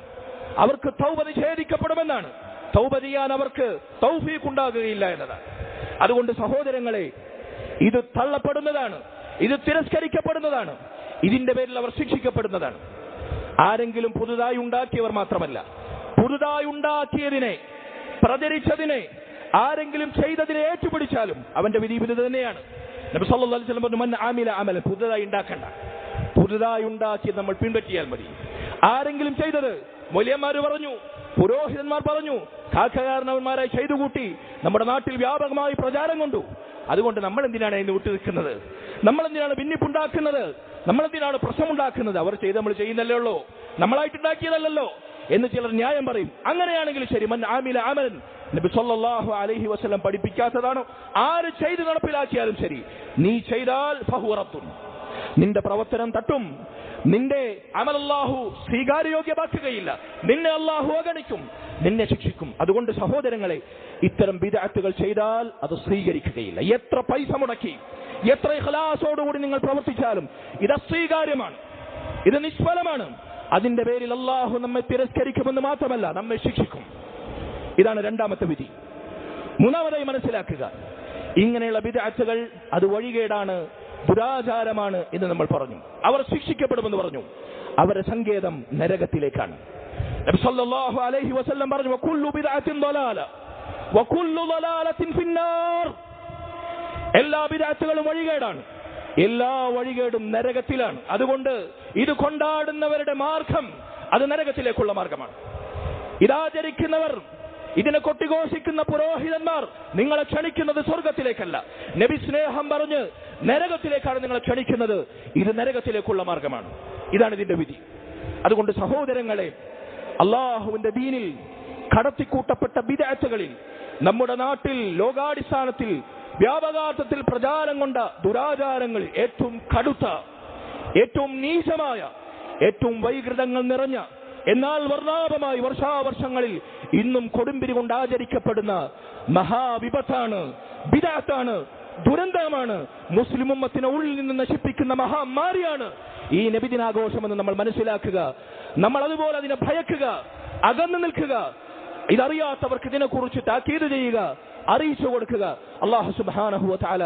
[SPEAKER 2] അവർക്ക് തൗബ നിഷേധിക്കപ്പെടുമെന്നാണ്, തൗബ ചെയ്യാൻ അവർക്ക് തൗഫീഖ് ഉണ്ടാകുകയില്ല എന്നതാണ്. അതുകൊണ്ട് സഹോദരങ്ങളെ, ഇത് തള്ളപ്പെടുന്നതാണ്, ഇത് തിരസ്കരിക്കപ്പെടുന്നതാണ്, ഇതിന്റെ പേരിൽ അവർ ശിക്ഷിക്കപ്പെടുന്നതാണ്. ആരെങ്കിലും പുതുതായി ഉണ്ടാക്കിയവർ മാത്രമല്ല, പുതുതായി ഉണ്ടാക്കിയതിനെ, പ്രചരിച്ചതിനെ, ആരെങ്കിലും ചെയ്തതിനെ ഏറ്റുപിടിച്ചാലും അവന്റെ വിധി ഇത് തന്നെയാണ്. നബി സല്ലല്ലാഹു അലൈഹി വസല്ലം പറഞ്ഞു, മൻ ആമില അമലൻ, പുതുതായി ഉണ്ടാക്കണ്ട, പുതുതായി ഉണ്ടാക്കിയത് നമ്മൾ പിൻപറ്റിയാൽ മതി. ആരെങ്കിലും ചെയ്തത്, മൗലവിമാർ പറഞ്ഞു, പുരോഹിതന്മാർ പറഞ്ഞു, കാക്കകാരണവന്മാരായി ചെയ്തു കൂട്ടി നമ്മുടെ നാട്ടിൽ വ്യാപകമായി പ്രചാരം കൊണ്ടു. അതുകൊണ്ട് നമ്മൾ എന്തിനാണ് അതിന് വിട്ടു നിൽക്കുന്നത്? നമ്മൾ എന്തിനാണ് ഭിന്നിപ്പുണ്ടാക്കുന്നത്? നമ്മൾ എന്തിനാണ് പ്രശ്നമുണ്ടാക്കുന്നത്? അവർ ചെയ്ത് നമ്മൾ ചെയ്യുന്നല്ലേ ഉള്ളൂ, നമ്മളായിട്ടുണ്ടാക്കിയതല്ലോ എന്ന് ചിലർ ന്യായം പറയും. അങ്ങനെയാണെങ്കിൽ ശരി, മൻ ആമില അമലൻ, നബി സല്ലല്ലാഹു അലൈഹി വസല്ലം പഠിപ്പിക്കാത്തതാണോ ആര് ചെയ്ത് നടപ്പിലാക്കിയാലും ശരി, നീ ചെയ്താൽ ഫഹുവ റദ്ദുൻ, നിന്റെ പ്രവർത്തനം തട്ടും, നിന്റെ അമൽ അല്ലാഹു സ്വീകാര്യോഗ്യമാക്കുകയില്ല, നിന്നെ അല്ലാഹു അവഗണിക്കും, നിന്നെ ശിക്ഷിക്കും. അതുകൊണ്ട് സഹോദരങ്ങളെ, ഇത്തരം ബിദ്അത്തുകൾ ചെയ്താൽ അത് സ്വീകരിക്കുകയില്ല. എത്ര പൈസ മുടക്കി, എത്ര ഇഖ്ലാസോടുകൂടി നിങ്ങൾ പ്രവർത്തിച്ചാലും ഇത് അസ്വീകാര്യമാണ്, ഇത് നിഷ്ഫലമാണ്. അതിന്റെ പേരിൽ അല്ലാഹു നമ്മെ തിരസ്കരിക്കുമെന്ന് മാത്രമല്ല, നമ്മെ ശിക്ഷിക്കും. ഇതാണ് രണ്ടാമത്തെ വിധി. മൂന്നാമതായി മനസ്സിലാക്കുക, ഇങ്ങനെയുള്ള ബിദ്അത്തുകൾ അത് വഴികേടാണ്, ദുരാചാരമാണ് എന്ന് നമ്മൾ പറഞ്ഞു. അവർ ശിക്ഷിക്കപ്പെടുമെന്ന് പറഞ്ഞു. അവരുടെ സങ്കേതം നരകത്തിലേക്കാണ്. നബി സല്ലല്ലാഹു അലൈഹി വസല്ലം പറഞ്ഞു, വകുല്ലു ബിദ്അത്തിൻ ളലാല വകുല്ലു ളലാലത്തിൻ ഫിന്നാർ. എല്ലാ ബിദ്അത്തുകളും വഴികേടാണ്, എല്ലാ വഴികേടും നരകത്തിലാണ്. അതുകൊണ്ട് ഇത് കൊണ്ടാടുന്നവരുടെ മാർഗം അത് നരകത്തിലേക്കുള്ള മാർഗമാണ്. ഇതാചരിക്കുന്നവർ, ഇതിനെ കൊട്ടിഘോഷിക്കുന്ന പുരോഹിതന്മാർ നിങ്ങളെ ക്ഷണിക്കുന്നത് സ്വർഗത്തിലേക്കല്ല, നബി സ്നേഹം പറഞ്ഞ് നരകത്തിലേക്കാണ് നിങ്ങളെ ക്ഷണിക്കുന്നത്. ഇത് നരകത്തിലേക്കുള്ള മാർഗമാണ്. ഇതാണ് ഇതിന്റെ വിധി. അതുകൊണ്ട് സഹോദരങ്ങളെ, അള്ളാഹുവിന്റെ ദീനിൽ കടത്തിക്കൂട്ടപ്പെട്ട ബിദ്അത്തുകളിൽ നമ്മുടെ നാട്ടിൽ ലോകാടിസ്ഥാനത്തിൽ വ്യാപകാർത്ഥത്തിൽ പ്രചാരം കൊണ്ട ദുരാചാരങ്ങൾ ഏറ്റവും കടുത്ത, ഏറ്റവും നീചമായ, ഏറ്റവും വൈകൃതങ്ങൾ നിറഞ്ഞ, എന്നാൽ വർണ്ണാഭമായി വർഷാവർഷങ്ങളിൽ ഇന്നും കൊടുമ്പിരി കൊണ്ട് ആചരിക്കപ്പെടുന്ന മഹാവിപത്താണ്, ബിദ്അത്താണ്, ദുരന്തമാണ്, മുസ്ലിം ഉമ്മത്തിനെ ഉള്ളിൽ നിന്ന് നശിപ്പിക്കുന്ന മഹാമാരിയാണ് ഈ നബിദിനാഘോഷമെന്ന് നമ്മൾ മനസ്സിലാക്കുക. നമ്മൾ അതുപോലെ അതിനെ ഭയക്കുക, അകന്നു നിൽക്കുക. ഇതറിയാത്തവർക്ക് ഇതിനെക്കുറിച്ച് താക്കീത് ചെയ്യുക, അറിയിച്ചു കൊടുക്കുക. അല്ലാഹു സുബ്ഹാനഹു വ തആല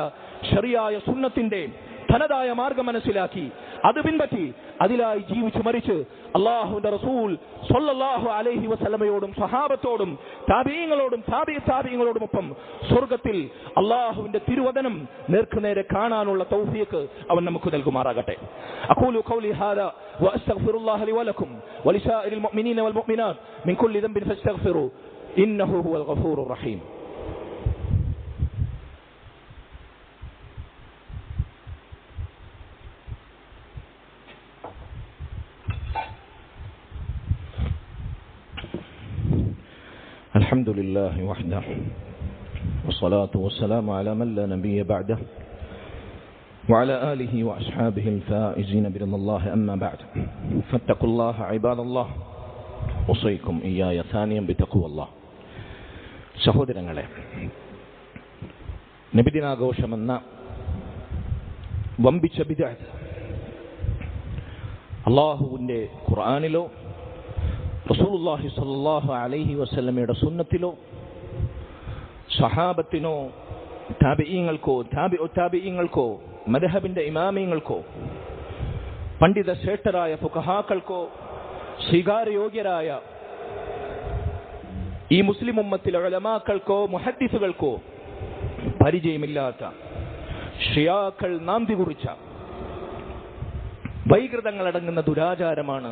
[SPEAKER 2] ശരിയായ സുന്നത്തിന്റെ തനതായ മാർഗം മനസ്സിലാക്കി അത് പിൻപറ്റി അതിലായി ജീവിച്ചു മരിച്ച് അല്ലാഹുവിന്റെ റസൂൽ സ്വല്ലല്ലാഹു അലൈഹി വസല്ലമയോടും സ്വഹാബത്തോടും താബിഈങ്ങളോടും താബിഈങ്ങളോടുമൊപ്പം സ്വർഗ്ഗത്തിൽ അല്ലാഹുവിന്റെ തിരുവദനം നേർക്കുനേരെ കാണാനുള്ള തൗഫീഖ് അവൻ നമുക്ക് നൽകുമാറാകട്ടെ. അഖൂലു ഖൗലി ഹാദാ വഅസ്തഗ്ഫിറുല്ലാഹ ലി വലക്കും വലിസാഇരിൽ മുഅ്മിനീന വൽ മുഅ്മിനാത്ത് മിൻ കുല്ലി ദംബിൻ ഫസ്തഗ്ഫിറൂ ഇന്നഹു ഹുവൽ ഗഫൂറുർ റഹീം.
[SPEAKER 1] الحمد لله وحده والصلاة والسلام على من لا نبي بعده وعلى آله وأصحابه الفائزين برضا الله أما بعد فاتقوا الله عباد الله وصيكم إياي ثانيا بتقوى الله. സഹോദരങ്ങളെ, നബിദിനാഘോഷമെന്ന വമ്പിച്ച ബിദ്അത്ത് അല്ലാഹുവിന്റെ ഖുർആനിലോ റസൂലുള്ളാഹി സ്വല്ലല്ലാഹു അലൈഹി വസല്ലമയുടെ സുന്നത്തിലോ സഹാബത്തിനോ താബിഈങ്ങൾക്കോ മദ്ഹബിന്റെ ഇമാമിയങ്ങൾക്കോ പണ്ഡിത ശ്രേഷ്ഠരായ ഫുഖഹാക്കൾക്കോ സ്വീകാര്യയോഗ്യരായ ഈ മുസ്ലിം ഉമ്മത്തിലെ ഉലമാക്കൾക്കോ മുഹദ്ദിസുകൾക്കോ പരിചയമില്ലാത്ത ഷിയാക്കൾ നാന്തി കുറിച്ച വൈകൃതങ്ങളടങ്ങുന്ന ദുരാചാരമാണ്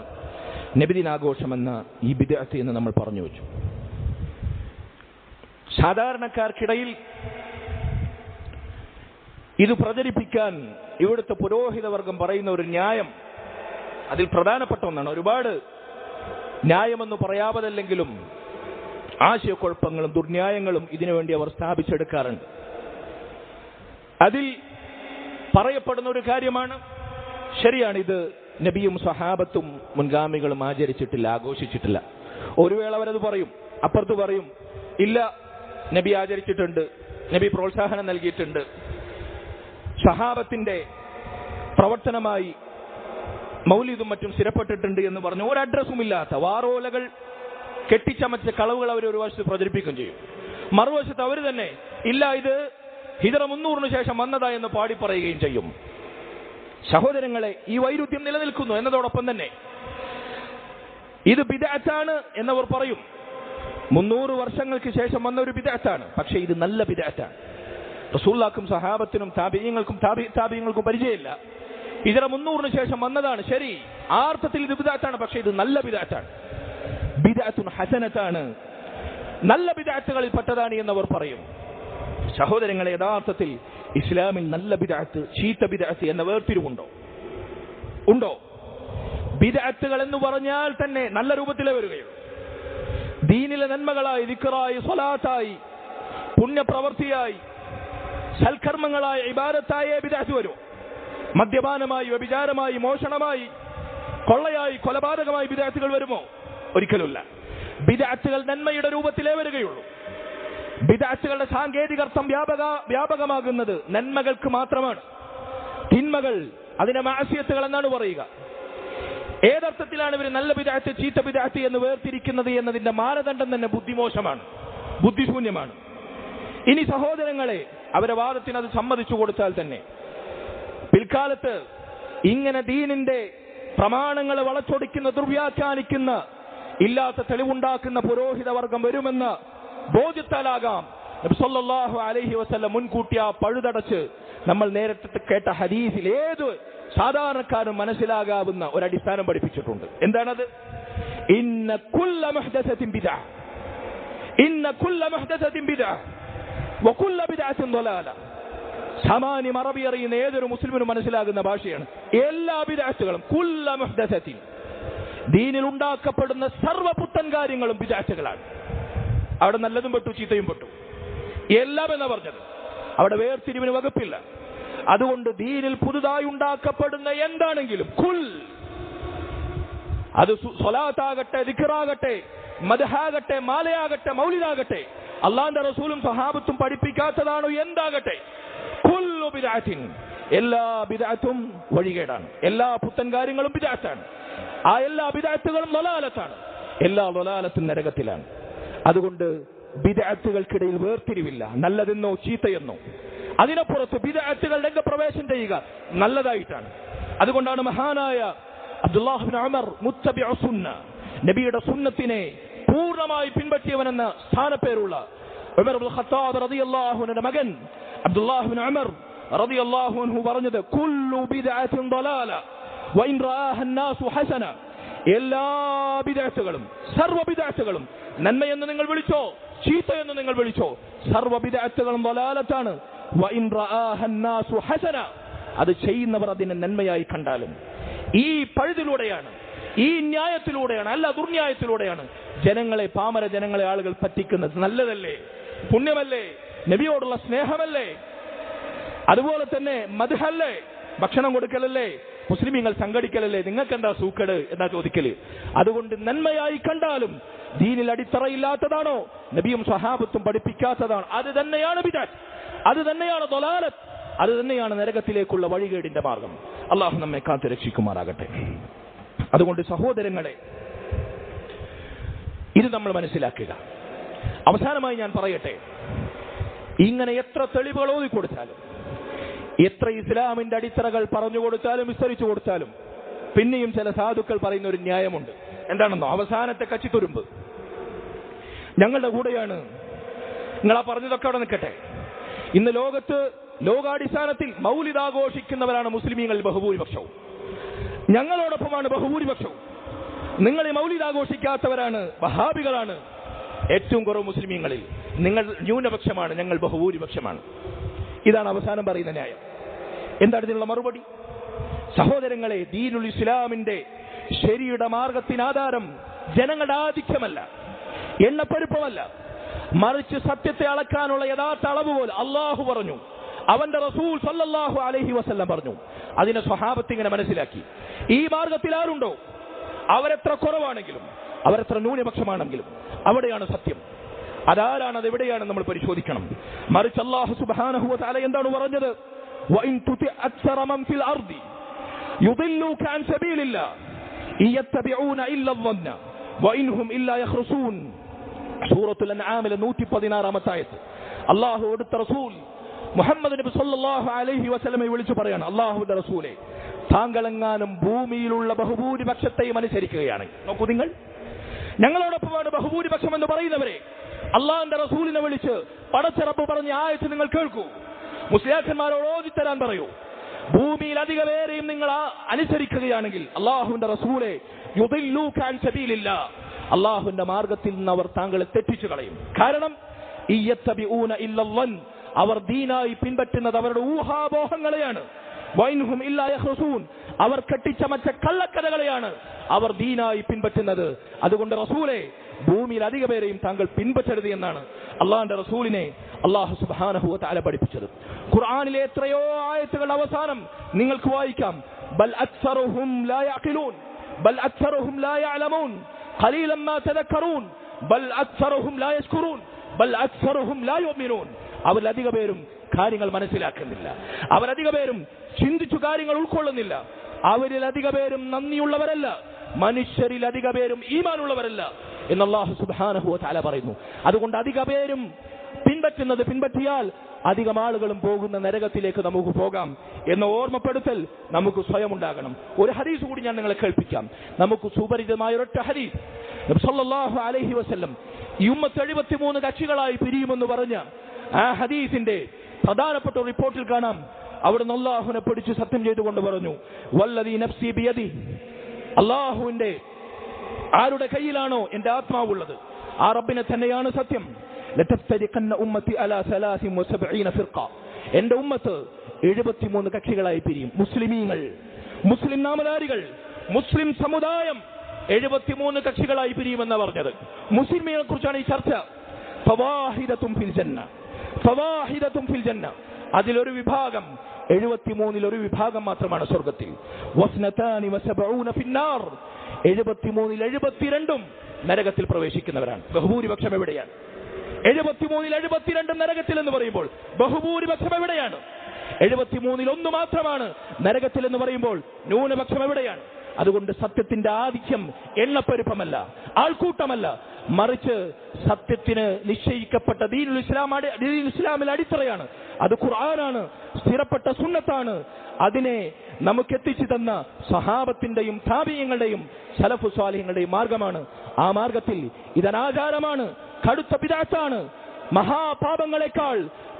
[SPEAKER 1] നബിദിനാഘോഷമെന്ന ഈ ബിദ്അത്ത് എന്ന് നമ്മൾ പറഞ്ഞു വെച്ചു. സാധാരണക്കാർക്കിടയിൽ ഇത് പ്രചരിപ്പിക്കാൻ ഇവിടുത്തെ പുരോഹിതവർഗം പറയുന്ന ഒരു ന്യായം, അതിൽ പ്രധാനപ്പെട്ട ഒന്നാണ്. ഒരുപാട് ന്യായമെന്ന് പറയാവതല്ലെങ്കിലും ആശയക്കുഴപ്പങ്ങളും ദുർന്യായങ്ങളും ഇതിനുവേണ്ടി അവർ സ്ഥാപിച്ചെടുക്കാറുണ്ട്. അതിൽ പറയപ്പെടുന്ന ഒരു കാര്യമാണ്, ശരിയാണിത് നബിയും സഹാബത്തും മുൻഗാമികളും ആചരിച്ചിട്ടില്ല, ആഘോഷിച്ചിട്ടില്ല. ഒരു വേള അവരത് പറയും, അപ്പുറത്ത് പറയും ഇല്ല, നബി ആചരിച്ചിട്ടുണ്ട്, നബി പ്രോത്സാഹനം നൽകിയിട്ടുണ്ട്, സഹാബത്തിന്റെ പ്രവർത്തനമായി മൗലിദും മറ്റും സ്ഥിരപ്പെട്ടിട്ടുണ്ട് എന്ന് പറഞ്ഞ് ഒരു അഡ്രസ്സും ഇല്ലാത്ത വാറോലകൾ കെട്ടിച്ചമച്ച കളവുകൾ അവർ ഒരു വശത്ത് പ്രചരിപ്പിക്കുകയും ചെയ്യും. മറുവശത്ത് അവർ തന്നെ ഇല്ല, ഇത് ഹിജ്റ 300 ശേഷം വന്നതായെന്ന് പാടി പറയുകയും ചെയ്യും. സഹോദരങ്ങളെ, ഈ വൈരുദ്ധ്യം നിലനിൽക്കുന്നു എന്നതോടൊപ്പം തന്നെ ഇത് ബിദ്അത്താണ് എന്നവർ പറയും. 300 വർഷങ്ങൾക്ക് ശേഷം വന്ന ഒരു ബിദ്അത്താണ്, പക്ഷേ ഇത് നല്ല ബിദ്അത്താണ്. റസൂലുള്ളാഹിക്കും സഹാബത്തിനും താബിഈങ്ങൾക്കും പരിചയമില്ല. ഹിജ്റ 300 ശേഷം വന്നതാണ്, ശരി, ആ അർത്ഥത്തിൽ ഇത് ബിദ്അത്താണ്, പക്ഷേ ഇത് നല്ല ബിദ്അത്താണ്, ബിദ്അത്തുൻ ഹസനത്താണ്, നല്ല ബിദ്അത്തുകളിൽ പെട്ടതാണ് എന്നവർ പറയും. സഹോദരങ്ങളെ, യഥാർത്ഥത്തിൽ ഇസ്ലാമിൽ നല്ല ബിദ്അത്ത് ചീത്ത ബിദ്അത്ത് എന്ന വേർതിരിവുണ്ടോ? ഉണ്ടോ? ബിദ്അത്തുകൾ എന്ന് പറഞ്ഞാൽ തന്നെ നല്ല രൂപത്തിലേ വരികയുള്ളൂ. ദീനിലെ നന്മകളായി, ദിക്റായി, സ്വലാത്തായി, പുണ്യപ്രവൃത്തിയായി, സൽക്കർമ്മങ്ങളായ ഇബാദത്തായേ ബിദ്അത്ത് വരും. മദ്യപാനമായി, വ്യഭിചാരമായി, മോഷണമായി, കൊള്ളയായി, കൊലപാതകമായി ബിദ്അത്തുകൾ വരുമോ? ഒരിക്കലുമില്ല. ബിദ്അത്തുകൾ നന്മയുടെ രൂപത്തിലേ വരികയുള്ളൂ. ബിദ്അത്തുകളുടെ സാങ്കേതികർത്ഥം വ്യാപകമാകുന്നത് നന്മകൾക്ക് മാത്രമാണ്. തിന്മകൾ, അതിനെ മഅസിയത്തുകൾ എന്നാണ് പറയുക. ഏതർത്ഥത്തിലാണ് ഇവർ നല്ല ബിദ്അത്ത് ചീത്ത ബിദ്അത്ത് എന്ന് വേർതിരിക്കുന്നത് എന്നതിന്റെ മാനദണ്ഡം തന്നെ ബുദ്ധിമോശമാണ്, ബുദ്ധിശൂന്യമാണ്. ഇനി സഹോദരങ്ങളെ, അവരെ വാദത്തിന് അത് സമ്മതിച്ചു കൊടുത്താൽ തന്നെ പിൽക്കാലത്ത് ഇങ്ങനെ ദീനിന്റെ പ്രമാണങ്ങളെ വളച്ചൊടിക്കുന്ന, ദുർവ്യാഖ്യാനിക്കുന്ന, ഇല്ലാത്ത തെളിവുണ്ടാക്കുന്ന പുരോഹിതവർഗം വരുമെന്ന ബോധ്യത്താലാകാം നബി സല്ലല്ലാഹു അലൈഹി വസല്ലം മുൻകൂട്ടി ആ പഴുതടച്ച് നമ്മൾ നേരത്തെ കേട്ട ഹദീസിൽ ഏത് സാധാരണക്കാരും മനസ്സിലാകാവുന്ന ഒരു അടിസ്ഥാനം പഠിപ്പിച്ചിട്ടുണ്ട്. എന്താണത്? ഇന്ന കുല്ല മുഹ്ദസത്തിൻ ബിദ്അ, ഇന്ന കുല്ല മുഹ്ദസത്തിൻ ബിദ്അ വകുല്ല ബിദ്അത്തിൻ ളലാല. സാമാന്യം അറബി അറിയുന്ന ഏതൊരു മുസ്ലിമിനും മനസ്സിലാകുന്ന ഭാഷയാണ്. എല്ലാ ബിദ്അത്തുകളും, കുല്ല മുഹ്ദസത്തിൻ, ദീനിൽ ഉണ്ടാക്കപ്പെടുന്ന സർവ്വ പുത്തൻ കാര്യങ്ങളും ബിദ്അത്തുകളാണ്. അവിടെ നല്ലതും പെട്ടു, ചീത്തയും പെട്ടു, എല്ലാം എന്നാ പറഞ്ഞത്. അവിടെ വേർതിരിവിന് വകുപ്പില്ല. അതുകൊണ്ട് ദീനിൽ പുതുതായി ഉണ്ടാക്കപ്പെടുന്ന എന്താണെങ്കിലും കുൽ, അത് സ്വലാത്താകട്ടെ, ദിക്റാകട്ടെ, മദ്ഹാകട്ടെ, മാലയാകട്ടെ, മൗലിദാകട്ടെ, അല്ലാഹുവിന്റെ റസൂലും സഹാബത്തും പഠിപ്പിക്കാത്തതാണോ എന്താകട്ടെ, കുല്ലു ബിദ്അത്തിൻ, എല്ലാ ബിദ്അത്തും വഴികേടാണ്, എല്ലാ പുത്തൻ കാര്യങ്ങളും ബിദ്അത്താണ്, ആ എല്ലാ ബിദ്അത്തുകളും ളലാലത്താണ്, എല്ലാ ളലാലത്തും നരകത്തിലാണ്. അതുകൊണ്ട് ബിദ്അത്തുകൾക്കിടയിൽ വേർതിരിവില്ല, നല്ലതെന്നോ ചീത്തയെന്നോ.
[SPEAKER 2] അതിനപ്പുറത്ത് ബിദ്അത്തുകൾ രംഗപ്രവേശം ചെയ്യുക നല്ലതായിട്ടാണ്. അതുകൊണ്ടാണ് മഹാനായ അബ്ദുല്ലാഹ് ഇബ്നു ഉമർ മുത്തബിഉ സുന്ന, നബിയുടെ സുന്നത്തിനെ പൂർണ്ണമായി പിൻപറ്റിയവനെന്ന സ്ഥാനപ്പേരുള്ള ഉമർ ഇബ്നുൽ ഖത്താബ് റളിയല്ലാഹു അൻഹുവിന്റെ മകൻ അബ്ദുല്ലാഹ് ഇബ്നു ഉമർ റളിയല്ലാഹു അൻഹു പറഞ്ഞത്, കുല്ലു ബിദ്അത്തിൻ ളലാല വഇൻ റആഹ അന്നാസു ഹസന. എല്ലാ ബിദ്അത്തുകളും, സർവ്വ ബിദ്അത്തുകളും, നന്മയെന്ന് നിങ്ങൾ വിളിച്ചോ ചീത്തയെന്ന് നിങ്ങൾ വിളിച്ചോ, സർവ്വ ബിദ്അത്തുകളും ളലാലത്താണ്. വഇൻ റആഹ അന്നാസു ഹസന, അത് ചെയ്യുന്നവർ അതിനെ നന്മയായി കണ്ടാലും. ഈ പഴുതിലൂടെയാണ്, ഈ ന്യായത്തിലൂടെയാണ്, അല്ല ദുർന്യായത്തിലൂടെയാണ് ജനങ്ങളെ, പാമര ജനങ്ങളെ ആളുകൾ പറ്റിക്കുന്നത്. നല്ലതല്ലേ, പുണ്യമല്ലേ, നബിയോടുള്ള സ്നേഹമല്ലേ, അതുപോലെ തന്നെ മദ്ഹല്ലേ, ഭക്ഷണം കൊടുക്കലല്ലേ, മുസ്ലിമീങ്ങൾ സംഘടിക്കലല്ലേ, നിങ്ങൾക്ക് എന്താ സൂക്കട് എന്നാ ചോദിക്കല്. അതുകൊണ്ട് നന്മയായി കണ്ടാലും ദീനിൽ അടിത്തറയില്ലാത്തതാണോ, നബിയും സ്വഹാബത്തും പഠിപ്പിക്കാത്തതാണ്, അത് തന്നെയാണ് ബിദ്അത്ത്, അത് തന്നെയാണ് ളലാലത്ത്, അത് തന്നെയാണ് നരകത്തിലേക്കുള്ള വഴികേടിന്റെ മാർഗം. അള്ളാഹു നമ്മെ കാത്തു രക്ഷിക്കുമാറാകട്ടെ. അതുകൊണ്ട് സഹോദരങ്ങളെ, ഇത് നമ്മൾ മനസ്സിലാക്കുക. അവസാനമായി ഞാൻ പറയട്ടെ, ഇങ്ങനെ എത്ര തെളിവുകൾ ഓതിക്കൊടുത്താലും, എത്ര ഇസ്ലാമിന്റെ അടിത്തറകൾ പറഞ്ഞു കൊടുത്താലും വിസ്തരിച്ചു കൊടുത്താലും, പിന്നെയും ചില സാധുക്കൾ പറയുന്ന ഒരു ന്യായമുണ്ട്. എന്താണെന്നോ, അവസാനത്തെ കച്ചിത്തുരുമ്പ് ഞങ്ങളുടെ കൂടെയാണ്, നിങ്ങളാ പറഞ്ഞതൊക്കെ അവിടെ നിൽക്കട്ടെ. ഇന്ന് ലോകത്ത് ലോകാടിസ്ഥാനത്തിൽ മൗലിദ് ആഘോഷിക്കുന്നവരാണ് മുസ്ലിമീങ്ങൾ ബഹുഭൂരിപക്ഷവും, ഞങ്ങളോടൊപ്പമാണ് ബഹുഭൂരിപക്ഷവും. നിങ്ങൾ ഈ മൗലിദ് ആഘോഷിക്കാത്തവരാണ്, വഹാബികളാണ് ഏറ്റവും കുറവ് മുസ്ലിമീങ്ങളിൽ. നിങ്ങൾ ന്യൂനപക്ഷമാണ്, ഞങ്ങൾ ബഹുഭൂരിപക്ഷമാണ്. ഇതാണ് അവസാനം പറയുന്ന ന്യായം. എന്താണ് ഇതിനുള്ള മറുപടി? സഹോദരങ്ങളെ, ദീനുൽ ഇസ്ലാമിന്റെ ശരിയുടെ മാർഗത്തിനാധാരം ജനങ്ങളുടെ ആധിക്യമല്ല, എണ്ണപ്പെരുപ്പമല്ല, മറിച്ച് സത്യത്തെ അളക്കാനുള്ള യഥാർത്ഥ അളവുപോൽ അള്ളാഹു പറഞ്ഞു, അവന്റെ റസൂൽ സല്ലല്ലാഹു അലൈഹി വസല്ലം പറഞ്ഞു. അതിനെ സ്വഹാബത്ത് ഇങ്ങനെ മനസ്സിലാക്കി. ഈ മാർഗത്തിൽ ആരുണ്ടോ, അവരെത്ര കുറവാണെങ്കിലും, അവരെത്ര ന്യൂനപക്ഷമാണെങ്കിലും, അവിടെയാണ് സത്യം. അതാരാണ്, അതെവിടെയാണ് നമ്മൾ പരിശോധിക്കണം. മറിച്ച് അല്ലാഹു സുബ്ഹാനഹു വ തആല എന്താണ് പറഞ്ഞത്? വഇൻ തുതി അക്സറ മൻ ഫിൽ അർദി യുദില്ലുക അൻ സബീലില്ലാഹ് ഇയത്തബിഊന ഇല്ല ളന്ന വഇൻഹും ഇല്ലാ യഖ്റുസൂൻ. സൂറത്തുൽ അൻആമിലെ 116 ആയത്ത്. അല്ലാഹു അടുത്ത റസൂൽ മുഹമ്മദ് നബി സല്ലല്ലാഹു അലൈഹി വസല്ലമയെ വിളിച്ചു പറയാണ്, അല്ലാഹുവിന്റെ റസൂലേ, താങ്കളെങ്ങാനും ഭൂമിയിലുള്ള ബഹുഭൂരിപക്ഷത്തെയും അനുസരിക്കുകയാണ്. നോക്കൂ, നിങ്ങൾ ഞങ്ങളോടൊപ്പമാണ് ബഹുഭൂരിപക്ഷം എന്ന് പറയുന്നവരെ അള്ളാഹുവിന്റെ റസൂലിനെ വിളിച്ച് പടച്ചിറപ്പ് പറഞ്ഞ ആയത്ത് നിങ്ങൾ കേൾക്കൂ. മുസ്ലിയാക്കന്മാരോട് ഓതിത്തരാൻ പറയൂ. ഭൂമിയിൽ അധിക പേരെയും നിങ്ങൾ അനുസരിക്കുകയാണെങ്കിൽ അള്ളാഹുവിന്റെ റസൂലെ യുദില്ലൂക അൻ സബീലില്ലാഹ്, അള്ളാഹുവിന്റെ മാർഗത്തിൽ നിന്ന് അവർ താങ്കളെ തെറ്റിച്ചു കളയും. കാരണം ഇയത്തബിഊന ഇല്ലല്ലൻ, അവർ ദീനായി പിൻപറ്റുന്നത് അവരുടെ ഊഹാപോഹങ്ങളെയാണ്. വൈൻഹും ഇല്ലാ യഖ്റുസൂൻ, അവർ കെട്ടിച്ചമച്ച കള്ളക്കഥകളെയാണ് അവർ ദീനായി പിൻപറ്റുന്നത്. അതുകൊണ്ട് റസൂലെ, ഭൂമിയിൽ അധിക പേരെയും താങ്കൾ പിൻപറ്റരുത് എന്നാണ് അള്ളാഹുവിന്റെ റസൂലിനെ അല്ലാഹു സുബ്ഹാനഹു വ തആല പഠിപ്പിച്ചത്. ഖുർആനിലെ എത്രയോ ആയത്തുകൾ അവസാനം നിങ്ങൾക്ക് വായിക്കാം. ബൽ അക്സറുഹും ലാ യഅഖിലൂൻ ബൽ അക്സറുഹും ലാ യഅലമൂൻ ഖലീലൻ മാ തദക്കറൂൻ ബൽ അക്സറുഹും ലാ യശ്കുറൂൻ ബൽ അക്സറുഹും ലാ യുഅ്മിനൂൻ. അവരധിക പേരും കാര്യങ്ങൾ മനസ്സിലാക്കുന്നില്ല, അവരധിക പേരും ചിന്തിച്ചു കാര്യങ്ങൾ ഉൾക്കൊള്ളുന്നില്ല, അവരിലധിക പേരും നന്ദിയുള്ളവരല്ല, മനുഷ്യരിലധിക പേരും ഈമാനുള്ളവരല്ല എന്ന് അല്ലാഹു സുബ്ഹാനഹു വ തആല പറയുന്നു. അതുകൊണ്ട് അധിക പേരും പിൻപറ്റിയാൽ അധികം ആളുകളും പോകുന്ന നരകത്തിലേക്ക് നമുക്ക് പോകാം എന്ന ഓർമ്മപ്പെടുത്തൽ നമുക്ക് സ്വയം ഉണ്ടാകണം. ഒരു ഹദീസ് കൂടി ഞാൻ നിങ്ങളെ കേൾപ്പിക്കാം. നമുക്ക് സുപരിചിതമായ ഒരൊറ്റ ഹദീസ്. നബി സല്ലല്ലാഹു അലൈഹി വസല്ലം ഈ ഉമ്മത്ത് 73 കക്ഷികളായി പിരിയുമെന്ന് പറഞ്ഞ ആ ഹദീസിന്റെ പ്രധാനപ്പെട്ട റിപ്പോർട്ടിൽ കാണാം, അവിടുന്ന് അല്ലാഹുവിനെ പിടിച്ച് സത്യം ചെയ്തുകൊണ്ട് പറഞ്ഞു, വല്ലദീ നഫ്സി ബിയദി, അല്ലാഹുവിന്റെ ആരുടെ കയ്യിലാണോ എന്റെ ആത്മാവുള്ളത് ആ റബ്ബിനെ തന്നെയാണ് സത്യം. ലതഫ്തരിഖന്ന ഉമ്മത്തി അലാ 73 ഫിർഖ, എന്റെ ഉമ്മത്ത് 73 കക്ഷികളായി പിരിയും. മുസ്ലിമീങ്ങൾ, മുസ്ലിം നാമധാരികൾ, മുസ്ലിം സമുദായം 73 കക്ഷികളായി പിരിയുമെന്നാണ് പറഞ്ഞത്. മുസ്ലിമീങ്ങളെ കുറിച്ചാണ് ഈ ചർച്ച. ഫവാഹിദത്തും ഫിൽ ജന്ന, ഫവാഹിദത്തും ഫിൽ ജന്ന, അതിലൊരു വിഭാഗം 73 ഒരു വിഭാഗം മാത്രമാണ് സ്വർഗ്ഗത്തിൽ. വസ്നതാനി വസബഊന ഫിന്നാർ, 73 72 നരകത്തിൽ പ്രവേശിക്കുന്നവരാണ്. ബഹുഭൂരിപക്ഷം എവിടെയാണ്? 73 72 നരകത്തിൽ എന്ന് പറയുമ്പോൾ ബഹുഭൂരിപക്ഷം എവിടെയാണ്? 73 1 മാത്രമാണ് നരകത്തിൽ എന്ന് പറയുമ്പോൾ ന്യൂനപക്ഷം എവിടെയാണ്? അതുകൊണ്ട് സത്യത്തിന്റെ ആധിക്യം എണ്ണപ്പെരുപ്പമല്ല, ആൾക്കൂട്ടമല്ല, മറിച്ച് സത്യത്തിന് നിശ്ചയിക്കപ്പെട്ട ദീനുൽ ഇസ്ലാമിൽ അടിത്തറയാണ്. അത് ഖുർആനാണ്, സ്ഥിരപ്പെട്ട സുന്നത്താണ്. അതിനെ നമുക്ക് എത്തിച്ചു തന്ന സഹാബത്തിന്റെയും താബിഈങ്ങളുടെയും സലഫു സ്വാലിഹീങ്ങളുടെയും മാർഗമാണ്. ആ മാർഗത്തിൽ ഇതനാചാരമാണ്, കടുത്ത ബിദ്അത്താണ്, മഹാപാപങ്ങളെക്കാൾ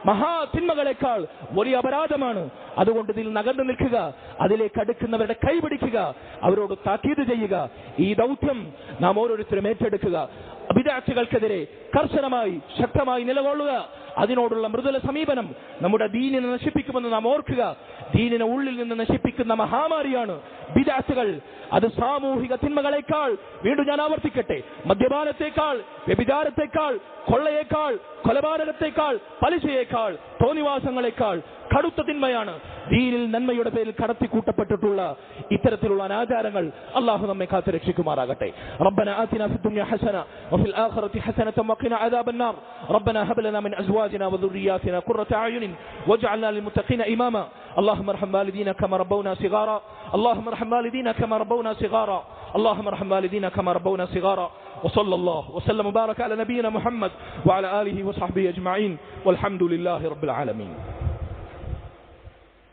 [SPEAKER 2] മഹാതിന്മകളെക്കാൾ വലിയ അപരാധമാണ്. അതുകൊണ്ട് ഇതിൽ നകർന്നു നിൽക്കുക, അതിലേക്ക് അടുക്കുന്നവരുടെ കൈപിടിക്കുക, അവരോട് താക്കീത് ചെയ്യുക. ഈ ദൗത്യം നാം ഓരോരുത്തരും ഏറ്റെടുക്കുക. ബിദ്അത്തുകൾക്കെതിരെ കർശനമായി ശക്തമായി നിലകൊള്ളുക. അതിനോടുള്ള മൃദുല സമീപനം നമ്മുടെ ദീനിനെ നശിപ്പിക്കുമെന്ന് നാം ഓർക്കുക. ദീനിനെ ഉള്ളിൽ നിന്ന് നശിപ്പിക്കുന്ന മഹാമാരിയാണ് ബിദ്അത്തുകൾ. അത് സാമൂഹിക തിന്മകളെക്കാൾ, വീണ്ടും ഞാൻ ആവർത്തിക്കട്ടെ, മദ്യപാനത്തെക്കാൾ, വ്യഭിചാരത്തെക്കാൾ, കൊള്ളയേക്കാൾ, കൊലപാതകത്തെക്കാൾ, പലിശയേക്കാൾ, തോന്നിവാസങ്ങളെക്കാൾ കടുത്ത തിന്മയാണ്. ദീനിൽ നന്മയുടെ പേരിൽ കടത്തിക്കൂട്ടപ്പെട്ടിട്ടുള്ള ഇത്തരത്തിലുള്ള അനാചാരങ്ങൾ അല്ലാഹു നമ്മെ കാത്തു രക്ഷിക്കുമാറാകട്ടെ. റബ്ബന ആതിനാ ഫിദ്ദുനിയ ഹസന വഫിൽ ആഖിറതി ഹസനതൻ വഖിനാ അദാബന്നാർ. റബ്ബന ഹബ് ലനാ മിൻ അസ്വാജിനാ വദുർരിയാതിനാ ഖുർറത അയുനിൻ വജ്അൽനാ ലിൽമുത്തഖീന ഇമാമാ. اللهم ارحم والدينا كما ربونا صغارا. اللهم ارحم والدينا كما ربونا صغارا. اللهم ارحم والدينا كما ربونا صغارا. وصلى الله وسلم وبارك على نبينا محمد وعلى آله وصحبه أجمعين والحمد لله رب العالمين.